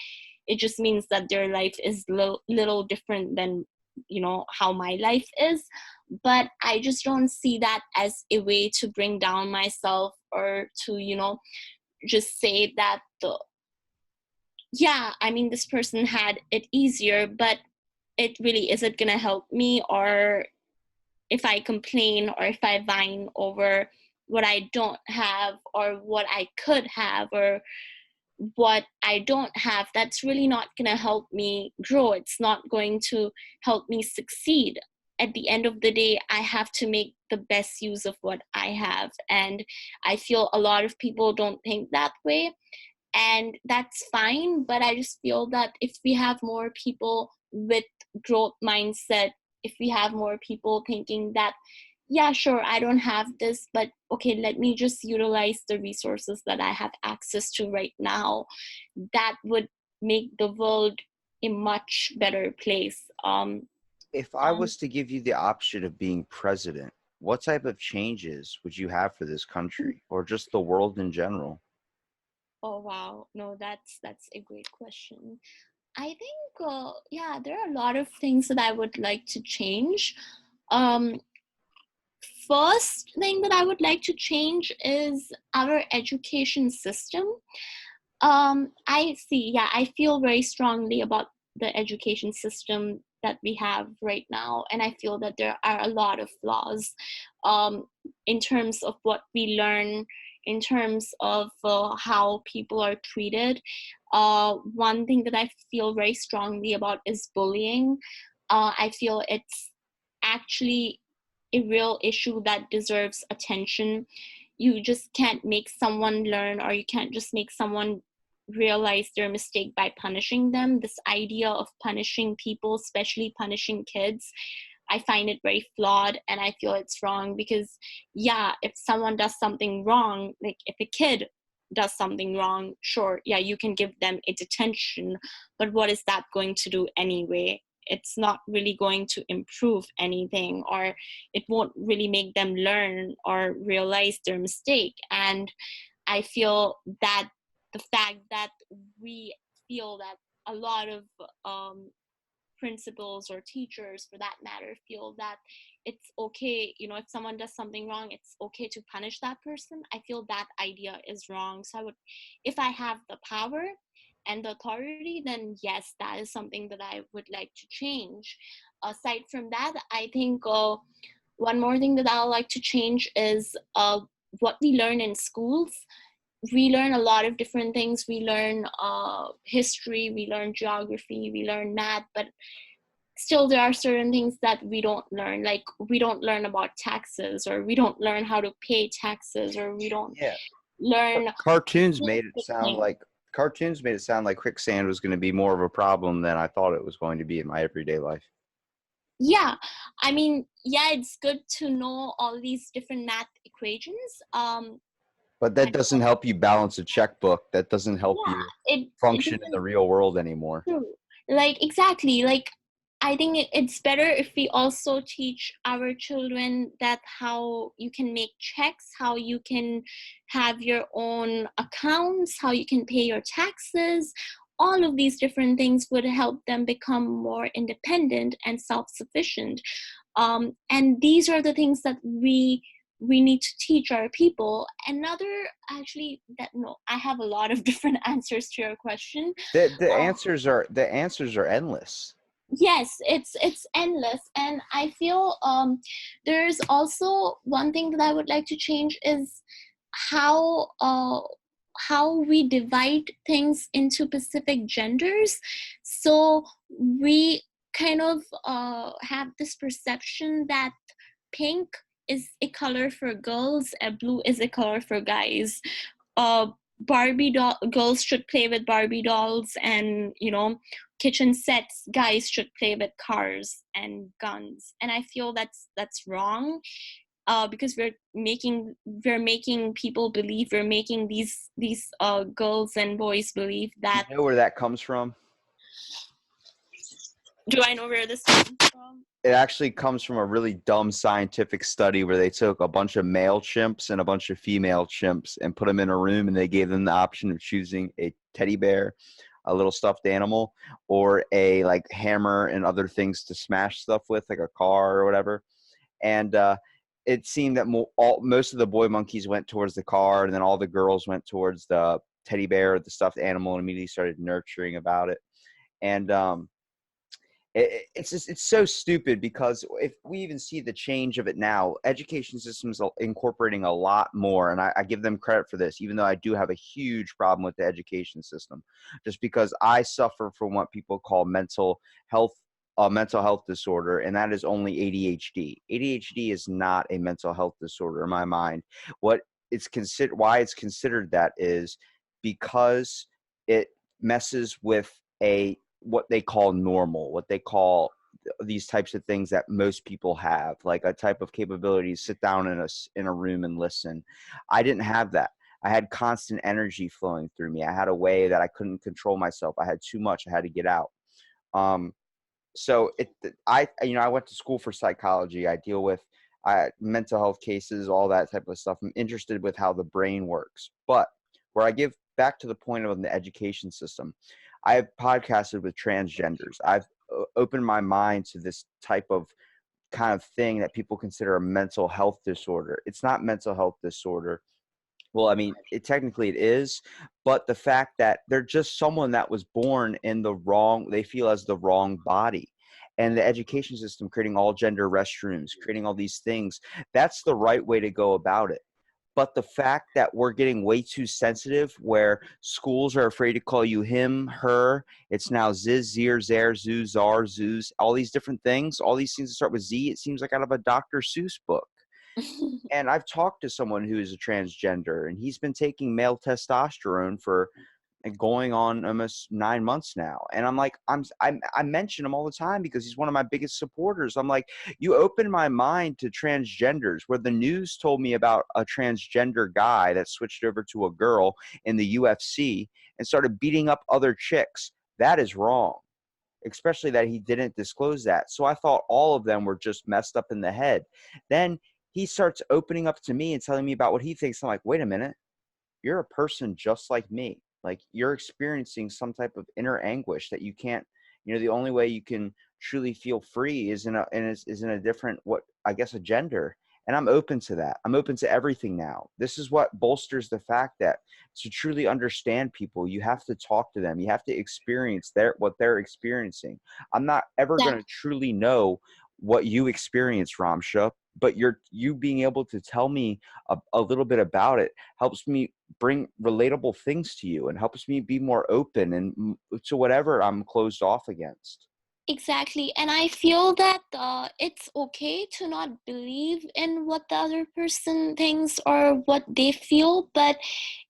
It just means that their life is little different than how my life is. But I just don't see that as a way to bring down myself or to just say that yeah, I mean, this person had it easier, but it really isn't gonna help me. Or if I complain or if I whine over what I don't have or what I could have or what I don't have, that's really not gonna help me grow. It's not going to help me succeed. At the end of the day, I have to make the best use of what I have. And I feel a lot of people don't think that way, and that's fine. But I just feel that if we have more people with growth mindset, if we have more people thinking that, yeah, sure, I don't have this, but okay, let me just utilize the resources that I have access to right now, that would make the world a much better place. If I was to give you the option of being president, what type of changes would you have for this country or just the world in general? Oh wow, no, that's a great question. I think, yeah, there are a lot of things that I would like to change. Um, First thing that I would like to change is our education system. I feel very strongly about the education system that we have right now, and I feel that there are a lot of flaws in terms of what we learn, in terms of how people are treated. One thing that I feel very strongly about is bullying. I feel it's actually a real issue that deserves attention. You just can't make someone learn, or you can't just make someone realize their mistake by punishing them. This idea of punishing people, especially punishing kids, I find it very flawed, and I feel it's wrong because, yeah, if someone does something wrong, like if a kid does something wrong, sure, yeah, you can give them a detention, but what is that going to do anyway? It's not really going to improve anything, or it won't really make them learn or realize their mistake. And I feel that the fact that we feel that a lot of principals or teachers for that matter feel that it's okay, if someone does something wrong, it's okay to punish that person, I feel that idea is wrong. So I would, if I have the power and the authority, then yes, that is something that I would like to change. Aside from that, I think one more thing that I'll like to change is what we learn in schools. We learn a lot of different things. We learn history, we learn geography, we learn math, but still there are certain things that we don't learn. Like we don't learn about taxes, or we don't learn how to pay taxes, or we don't Yeah. learn Cartoons made it sound like quicksand was going to be more of a problem than I thought it was going to be in my everyday life. Yeah, I mean, yeah, it's good to know all these different math equations. But that doesn't help you balance a checkbook. That doesn't help you Yeah, it function in the doesn't. real world anymore. True. Like, exactly. Like, I think it's better if we also teach our children that how you can make checks, how you can have your own accounts, how you can pay your taxes. All of these different things would help them become more independent and self-sufficient. And these are the things that we need to teach our people. Another, actually, that no, I have a lot of different answers to your question. The Um, answers are endless. yes, it's endless, and I feel there's also one thing that I would like to change is how how we divide things into specific genders. So we kind of have this perception that pink is a color for girls and blue is a color for guys. Barbie doll girls should play with Barbie dolls, and kitchen sets, guys should play with cars and guns. And I feel that's wrong, because we're making people believe, we're making these girls and boys believe that. You know where that comes from? Do I know where this comes from? It actually comes from a really dumb scientific study where they took a bunch of male chimps and a bunch of female chimps and put them in a room, and they gave them the option of choosing a teddy bear, a little stuffed animal, or a like hammer and other things to smash stuff with, like a car or whatever. And it seemed that most of the boy monkeys went towards the car, and then all the girls went towards the teddy bear or the stuffed animal, and immediately started nurturing about it. And it's so stupid, because if we even see the change of it now, education systems are incorporating a lot more, and I give them credit for this, even though I do have a huge problem with the education system, just because I suffer from what people call mental health disorder, and that is only ADHD. ADHD is not a mental health disorder in my mind. Why it's considered that is because it messes with what they call normal, what they call these types of things that most people have, like a type of capability to sit down in a room and listen. I didn't have that. I had constant energy flowing through me. I had a way that I couldn't control myself. I had too much. I had to get out. So I went to school for psychology. I deal with mental health cases, all that type of stuff. I'm interested with how the brain works. But where I give back to the point of the education system, I have podcasted with transgenders. I've opened my mind to this type of kind of thing that people consider a mental health disorder. It's not mental health disorder. Well, I mean, technically it is, but the fact that they're just someone that was born in they feel as the wrong body. and the education system creating all gender restrooms, creating all these things. That's the right way to go about it. But the fact that we're getting way too sensitive, where schools are afraid to call you him, her, it's now ziz, zir, zer, zoo, zar, zoos, all these different things, all these things that start with Z, it seems like out of a Dr. Seuss book. And I've talked to someone who is a transgender, and he's been taking male testosterone for going on almost 9 months now. And I'm like, I mention him all the time because he's one of my biggest supporters. I'm like, you opened my mind to transgenders, where the news told me about a transgender guy that switched over to a girl in the UFC and started beating up other chicks. That is wrong, especially that he didn't disclose that. So I thought all of them were just messed up in the head. Then he starts opening up to me and telling me about what he thinks. I'm like, wait a minute, you're a person just like me. Like, you're experiencing some type of inner anguish that you can't, the only way you can truly feel free is is in a different, what I guess, a gender. And I'm open to that. I'm open to everything now. This is what bolsters the fact that to truly understand people, you have to talk to them. You have to experience what they're experiencing. I'm not ever Yeah. going to truly know what you experience, Ramsha, but you being able to tell me a little bit about it helps me bring relatable things to you and helps me be more open and to whatever I'm closed off against. Exactly. And I feel that it's okay to not believe in what the other person thinks or what they feel, but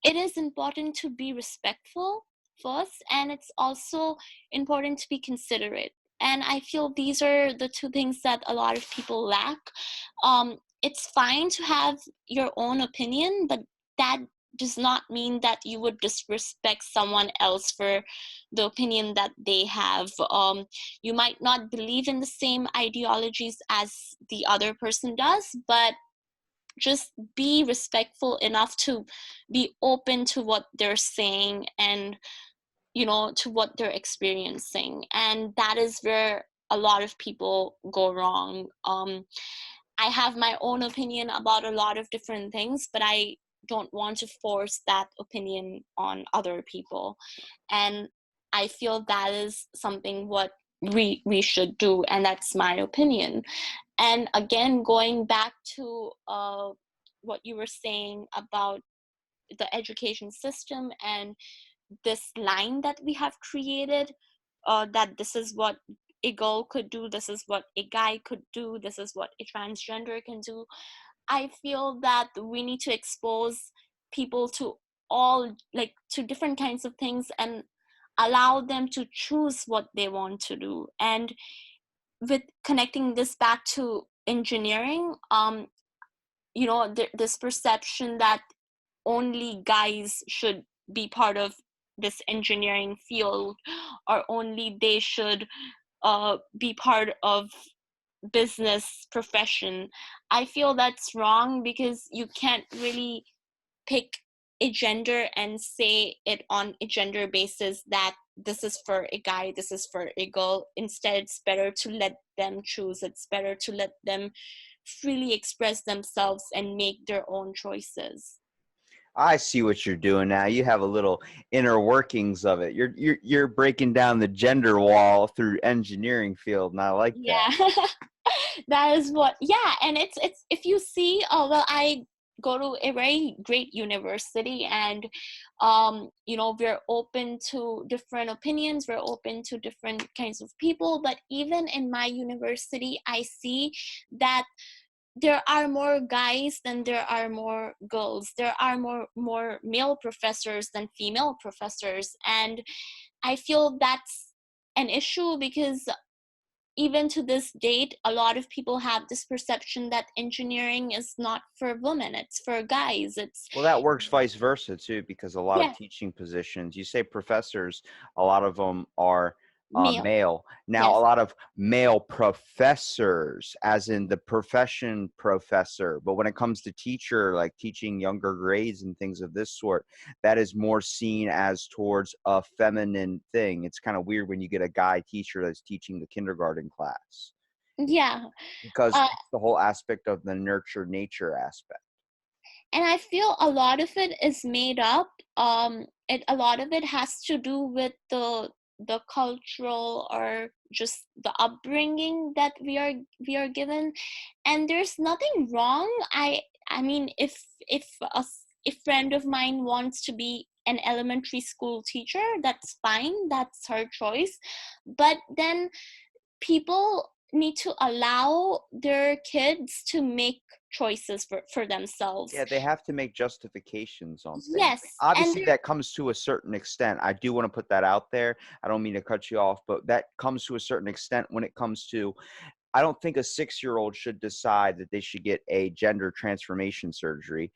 it is important to be respectful first, and it's also important to be considerate. And I feel these are the two things that a lot of people lack. It's fine to have your own opinion, but that does not mean that you would disrespect someone else for the opinion that they have. You might not believe in the same ideologies as the other person does, but just be respectful enough to be open to what they're saying and to what they're experiencing. And that is where a lot of people go wrong. I have my own opinion about a lot of different things, but I don't want to force that opinion on other people. And I feel that is something what we should do, and that's my opinion. And again, going back to what you were saying about the education system and this line that we have created, that this is what a girl could do, this is what a guy could do, this is what a transgender can do. I feel that we need to expose people to to different kinds of things and allow them to choose what they want to do. And with connecting this back to engineering, this perception that only guys should be part of this engineering field, or only they should be part of business profession. I feel that's wrong, because you can't really pick a gender and say it on a gender basis that this is for a guy, this is for a girl. Instead, it's better to let them choose. It's better to let them freely express themselves and make their own choices. I see what you're doing now. You have a little inner workings of it. You're breaking down the gender wall through engineering field, and I like that. Yeah. That is what, yeah. And it's if you see, I go to a very great university, and we're open to different opinions, we're open to different kinds of people. But even in my university, I see that there are more guys than there are more girls. There are more male professors than female professors. And I feel that's an issue, because even to this date, a lot of people have this perception that engineering is not for women, it's for guys. It's Well, that works vice versa too, because a lot of Yeah, teaching positions, you say professors, a lot of them are male. male. Now, a Yes. lot of male professors, as in the profession professor. But when it comes to teacher, like teaching younger grades and things of this sort, that is more seen as towards a feminine thing. It's kind of weird when you get a guy teacher that's teaching the kindergarten class, Yeah. because uh, the whole aspect of the nurture nature aspect. and I feel a lot of it is made up. A lot of it has to do with the cultural or just the upbringing that we are given. And there's nothing wrong. I mean, if if friend of mine wants to be an elementary school teacher, that's fine, that's her choice. But then people need to allow their kids to make choices for themselves. Yeah, they have to make justifications on things. Yes, and Obviously, that comes to a certain extent. I do want to put that out there. I don't mean to cut you off, but that comes to a certain extent when it comes to, I don't think a 6-year-old should decide that they should get a gender transformation surgery.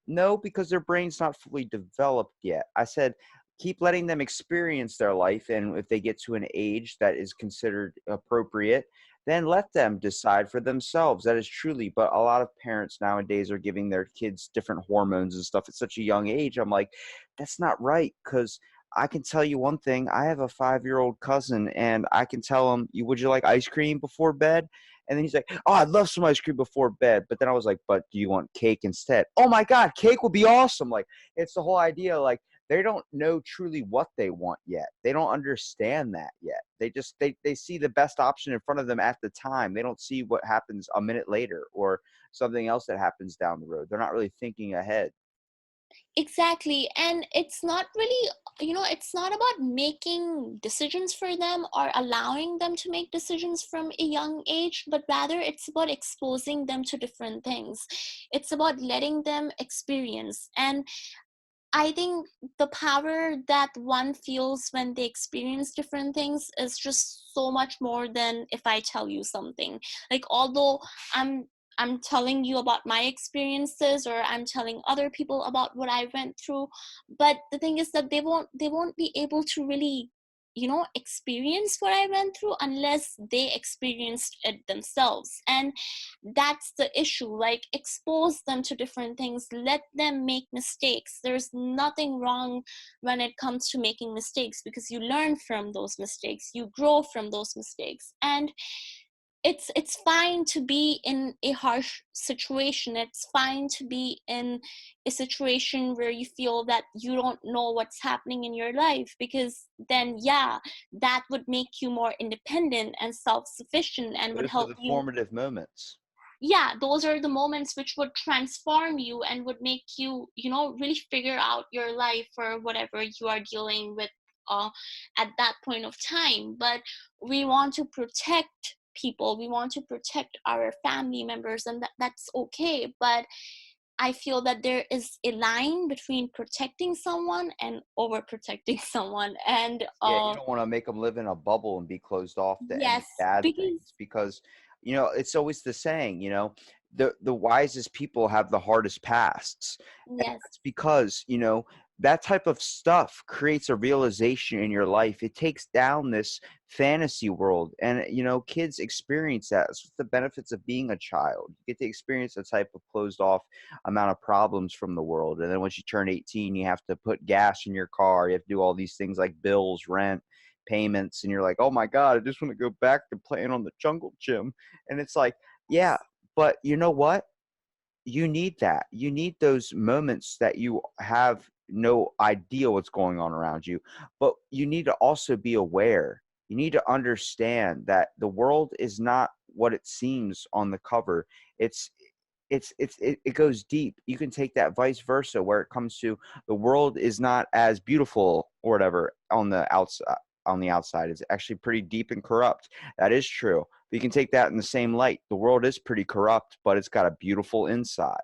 No, because their brain's not fully developed yet. I said, keep letting them experience their life, and if they get to an age that is considered appropriate, then let them decide for themselves. That is truly, but a lot of parents nowadays are giving their kids different hormones and stuff at such a young age. I'm like, that's not right, because I can tell you one thing. I have a 5-year-old cousin, and I can tell him, would you like ice cream before bed? And then he's like, oh, I'd love some ice cream before bed. But then I was like, but do you want cake instead? Oh my God, cake would be awesome. Like, it's the whole idea. Like, they don't know truly what they want yet. They don't understand that yet. They see the best option in front of them at the time. They don't see what happens a minute later or something else that happens down the road. They're not really thinking ahead. exactly. And it's not really, it's not about making decisions for them or allowing them to make decisions from a young age, but rather it's about exposing them to different things. It's about letting them experience. And I think the power that one feels when they experience different things is just so much more than if I tell you something. Like, although I'm telling you about my experiences, or I'm telling other people about what I went through, but the thing is that they won't be able to really, experience what I went through unless they experienced it themselves. And that's the issue. Like, expose them to different things, let them make mistakes. There's nothing wrong when it comes to making mistakes, because you learn from those mistakes, you grow from those mistakes. And it's fine to be in a harsh situation. It's fine to be in a situation where you feel that you don't know what's happening in your life, because then, yeah, that would make you more independent and self-sufficient and would Those are help the you. formative moments. Yeah, those are the moments which would transform you and would make you, really figure out your life or whatever you are dealing with uh, at that point of time. But we want to protect people, we want to protect our family members, and that's okay. But I feel that there is a line between protecting someone and overprotecting someone. And Yeah, you don't want to make them live in a bubble and be closed off to yes, any bad because things, because it's always the saying, the wisest people have the hardest pasts. And yes, that's because, that type of stuff creates a realization in your life. It takes down this fantasy world, and kids experience that. It's the benefits of being a child. You get to experience a type of closed off amount of problems from the world. And then once you turn 18, you have to put gas in your car. You have to do all these things like bills, rent, payments. And you're like, oh my God, I just want to go back to playing on the jungle gym. And it's like, yeah, but you know what? You need that. You need those moments that you have no idea what's going on around you, but you need to also be aware. You need to understand that the world is not what it seems on the cover. It's it goes deep. You can take that vice versa, where it comes to the world is not as beautiful or whatever on the outside. On the outside, it's actually pretty deep and corrupt. That is true. But you can take that in the same light. The world is pretty corrupt, but it's got a beautiful inside.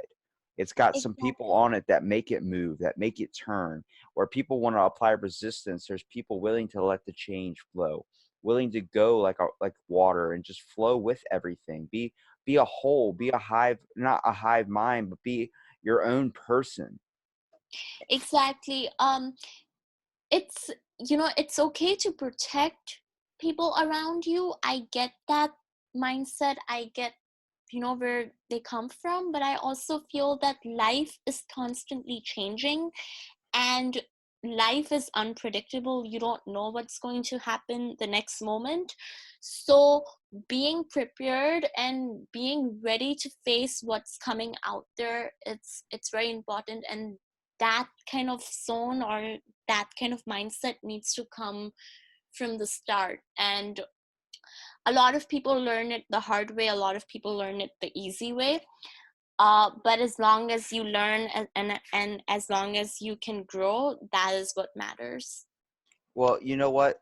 It's got some people exactly, on it that make it move, that make it turn. Where people want to apply resistance, there's people willing to let the change flow, willing to go like water and just flow with everything. Be a whole, be a hive, not a hive mind, but be your own person. exactly. It's, it's okay to protect people around you. I get that mindset, I get, where they come from, but I also feel that life is constantly changing, and life is unpredictable. You don't know what's going to happen the next moment. So being prepared and being ready to face what's coming out there, it's very important. And that kind of zone, or that kind of mindset, needs to come from the start. And a lot of people learn it the hard way, a lot of people learn it the easy way. But as long as you learn and as long as you can grow, that is what matters. Well, you know what?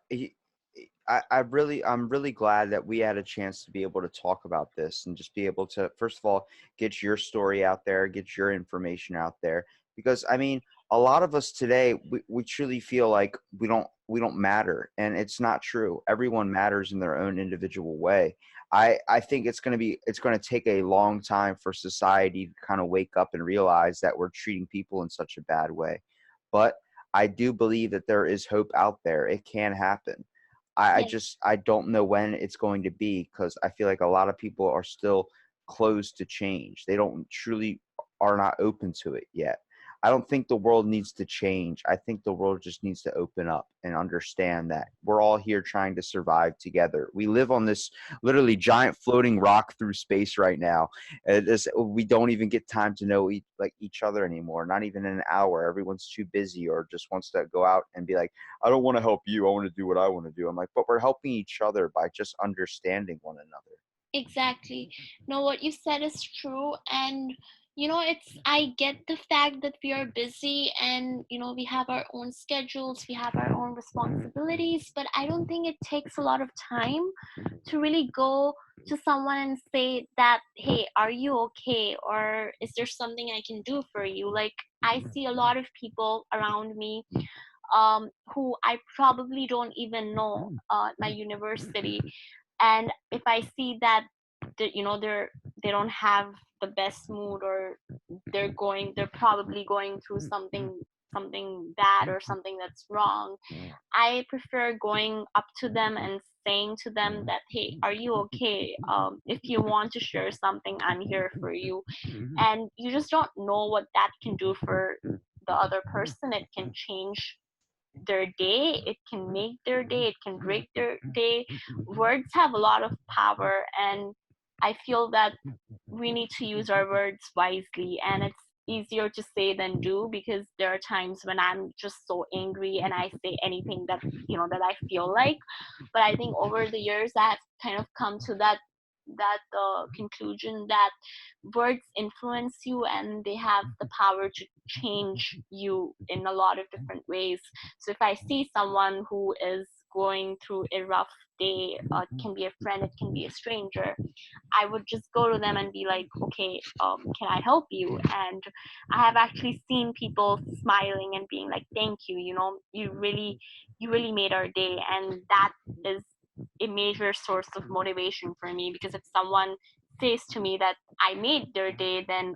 I'm really glad that we had a chance to be able to talk about this and just be able to, first of all, get your story out there, get your information out there. Because I mean, a lot of us today, we truly feel like we don't matter, and it's not true. Everyone matters in their own individual way. I think it's going to take a long time for society to kind of wake up and realize that we're treating people in such a bad way. But I do believe that there is hope out there. It can happen. Yes. I don't know when it's going to be, because I feel like a lot of people are still closed to change. They don't truly are not open to it yet. I don't think the world needs to change. I think the world just needs to open up and understand that we're all here trying to survive together. We live on this literally giant floating rock through space right now. We don't even get time to know each other anymore. Not even in an hour. Everyone's too busy or just wants to go out and be like, I don't want to help you. I want to do what I want to do. I'm like, but we're helping each other by just understanding one another. Exactly. No, what you said is true. And, I get the fact that we are busy and, we have our own schedules, we have our own responsibilities, but I don't think it takes a lot of time to really go to someone and say that, hey, are you okay? Or is there something I can do for you? Like, I see a lot of people around me who I probably don't even know at my university, and if I see that they don't have the best mood, or they're probably going through something bad or something that's wrong, I prefer going up to them and saying to them that, hey, are you okay? If you want to share something, I'm here for you. And you just don't know what that can do for the other person. It can change their day, it can make their day, it can break their day. Words have a lot of power, and I feel that we need to use our words wisely. And it's easier to say than do, because there are times when I'm just so angry and I say anything that I feel like. But I think over the years I've kind of come to that conclusion that words influence you, and they have the power to change you in a lot of different ways. So if I see someone who is going through a rough day, it can be a friend, it can be a stranger, I would just go to them and be like, okay, can I help you? And I have actually seen people smiling and being like, thank you, you really made our day. And that is a major source of motivation for me, because if someone says to me that I made their day, then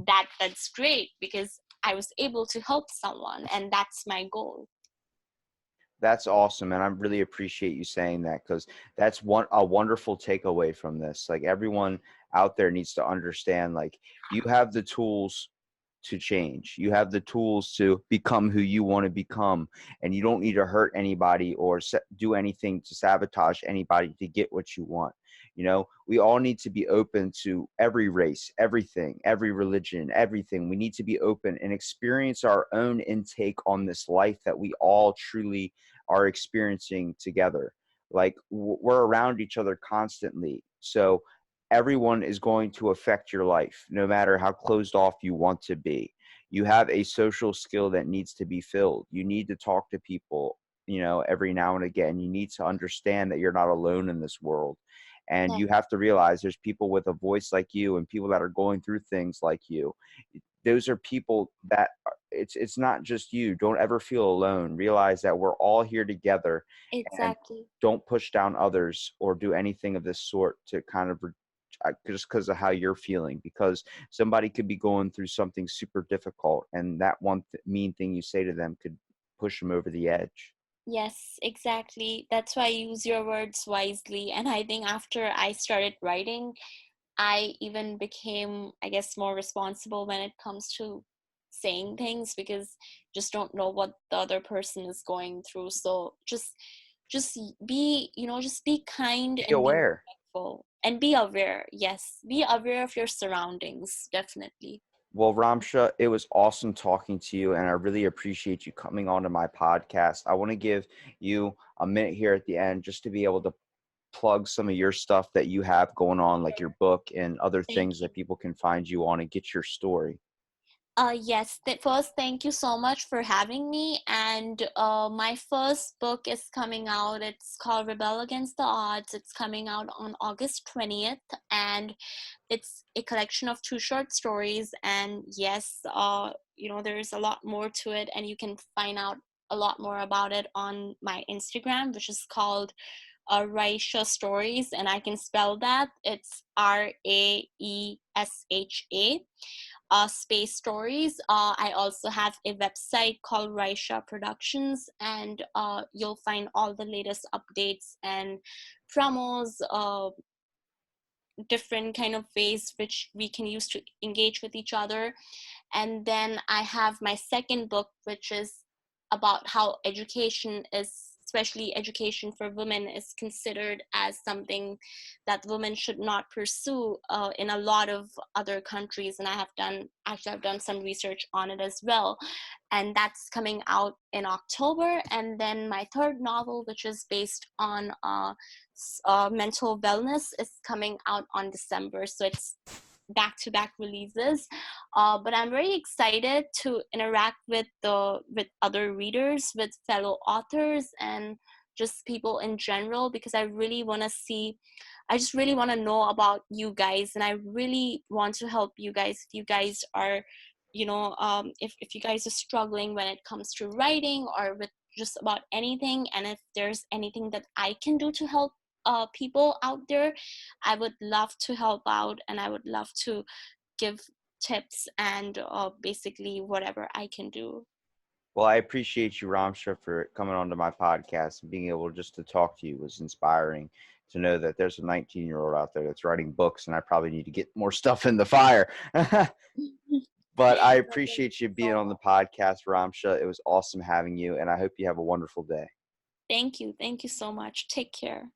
that's great, because I was able to help someone, and that's my goal. That's awesome, and I really appreciate you saying that, because that's a wonderful takeaway from this. Like, everyone out there needs to understand, like, you have the tools to change. You have the tools to become who you want to become, and you don't need to hurt anybody or do anything to sabotage anybody to get what you want. We all need to be open to every race, everything, every religion, everything. We need to be open and experience our own intake on this life that we all truly are experiencing together. Like, we're around each other constantly. So everyone is going to affect your life, no matter how closed off you want to be. You have a social skill that needs to be filled. You need to talk to people, every now and again. You need to understand that you're not alone in this world. And Yeah. you have to realize there's people with a voice like you and people that are going through things like you. Those are people that it's not just you. Don't ever feel alone. Realize that we're all here together. And Exactly. don't push down others or do anything of this sort to kind of just because of how you're feeling, because somebody could be going through something super difficult, and that one mean thing you say to them could push them over the edge. Yes, exactly. That's why I use your words wisely. And I think after I started writing, I even became, I guess, more responsible when it comes to saying things, because just don't know what the other person is going through. So just be kind Be and be aware. respectful and be aware. Yes, be aware of your surroundings, definitely. Well, Ramsha, it was awesome talking to you, and I really appreciate you coming onto my podcast. I want to give you a minute here at the end just to be able to plug some of your stuff that you have going on, like your book and other Thank things that people can find you on and get your story? Yes, first, thank you so much for having me. And my first book is coming out. It's called Rebel Against the Odds. It's coming out on August 20th. And it's a collection of 2 short stories. And yes, there's a lot more to it. And you can find out a lot more about it on my Instagram, which is called Raisha Stories. And I can spell that. It's Raesha. Space stories. I also have a website called Raisha Productions, and you'll find all the latest updates and promos, different kind of ways which we can use to engage with each other. And then I have my second book, which is about how education is, especially education for women, is considered as something that women should not pursue in a lot of other countries. And I've done some research on it as well. And that's coming out in October. And then my third novel, which is based on mental wellness, is coming out on December. So it's back-to-back releases, but I'm very excited to interact with other readers, with fellow authors, and just people in general, because I just really want to know about you guys, and I really want to help you guys. If you guys are, if you guys are struggling when it comes to writing or with just about anything, and if there's anything that I can do to help people out there, I would love to help out, and I would love to give tips and basically whatever I can do. Well, I appreciate you, Ramsha, for coming onto my podcast and being able just to talk to you. Was inspiring to know that there's a 19-year-old out there that's writing books, and I probably need to get more stuff in the fire. But I appreciate you being on the podcast, Ramsha. It was awesome having you, and I hope you have a wonderful day. Thank you so much. Take care.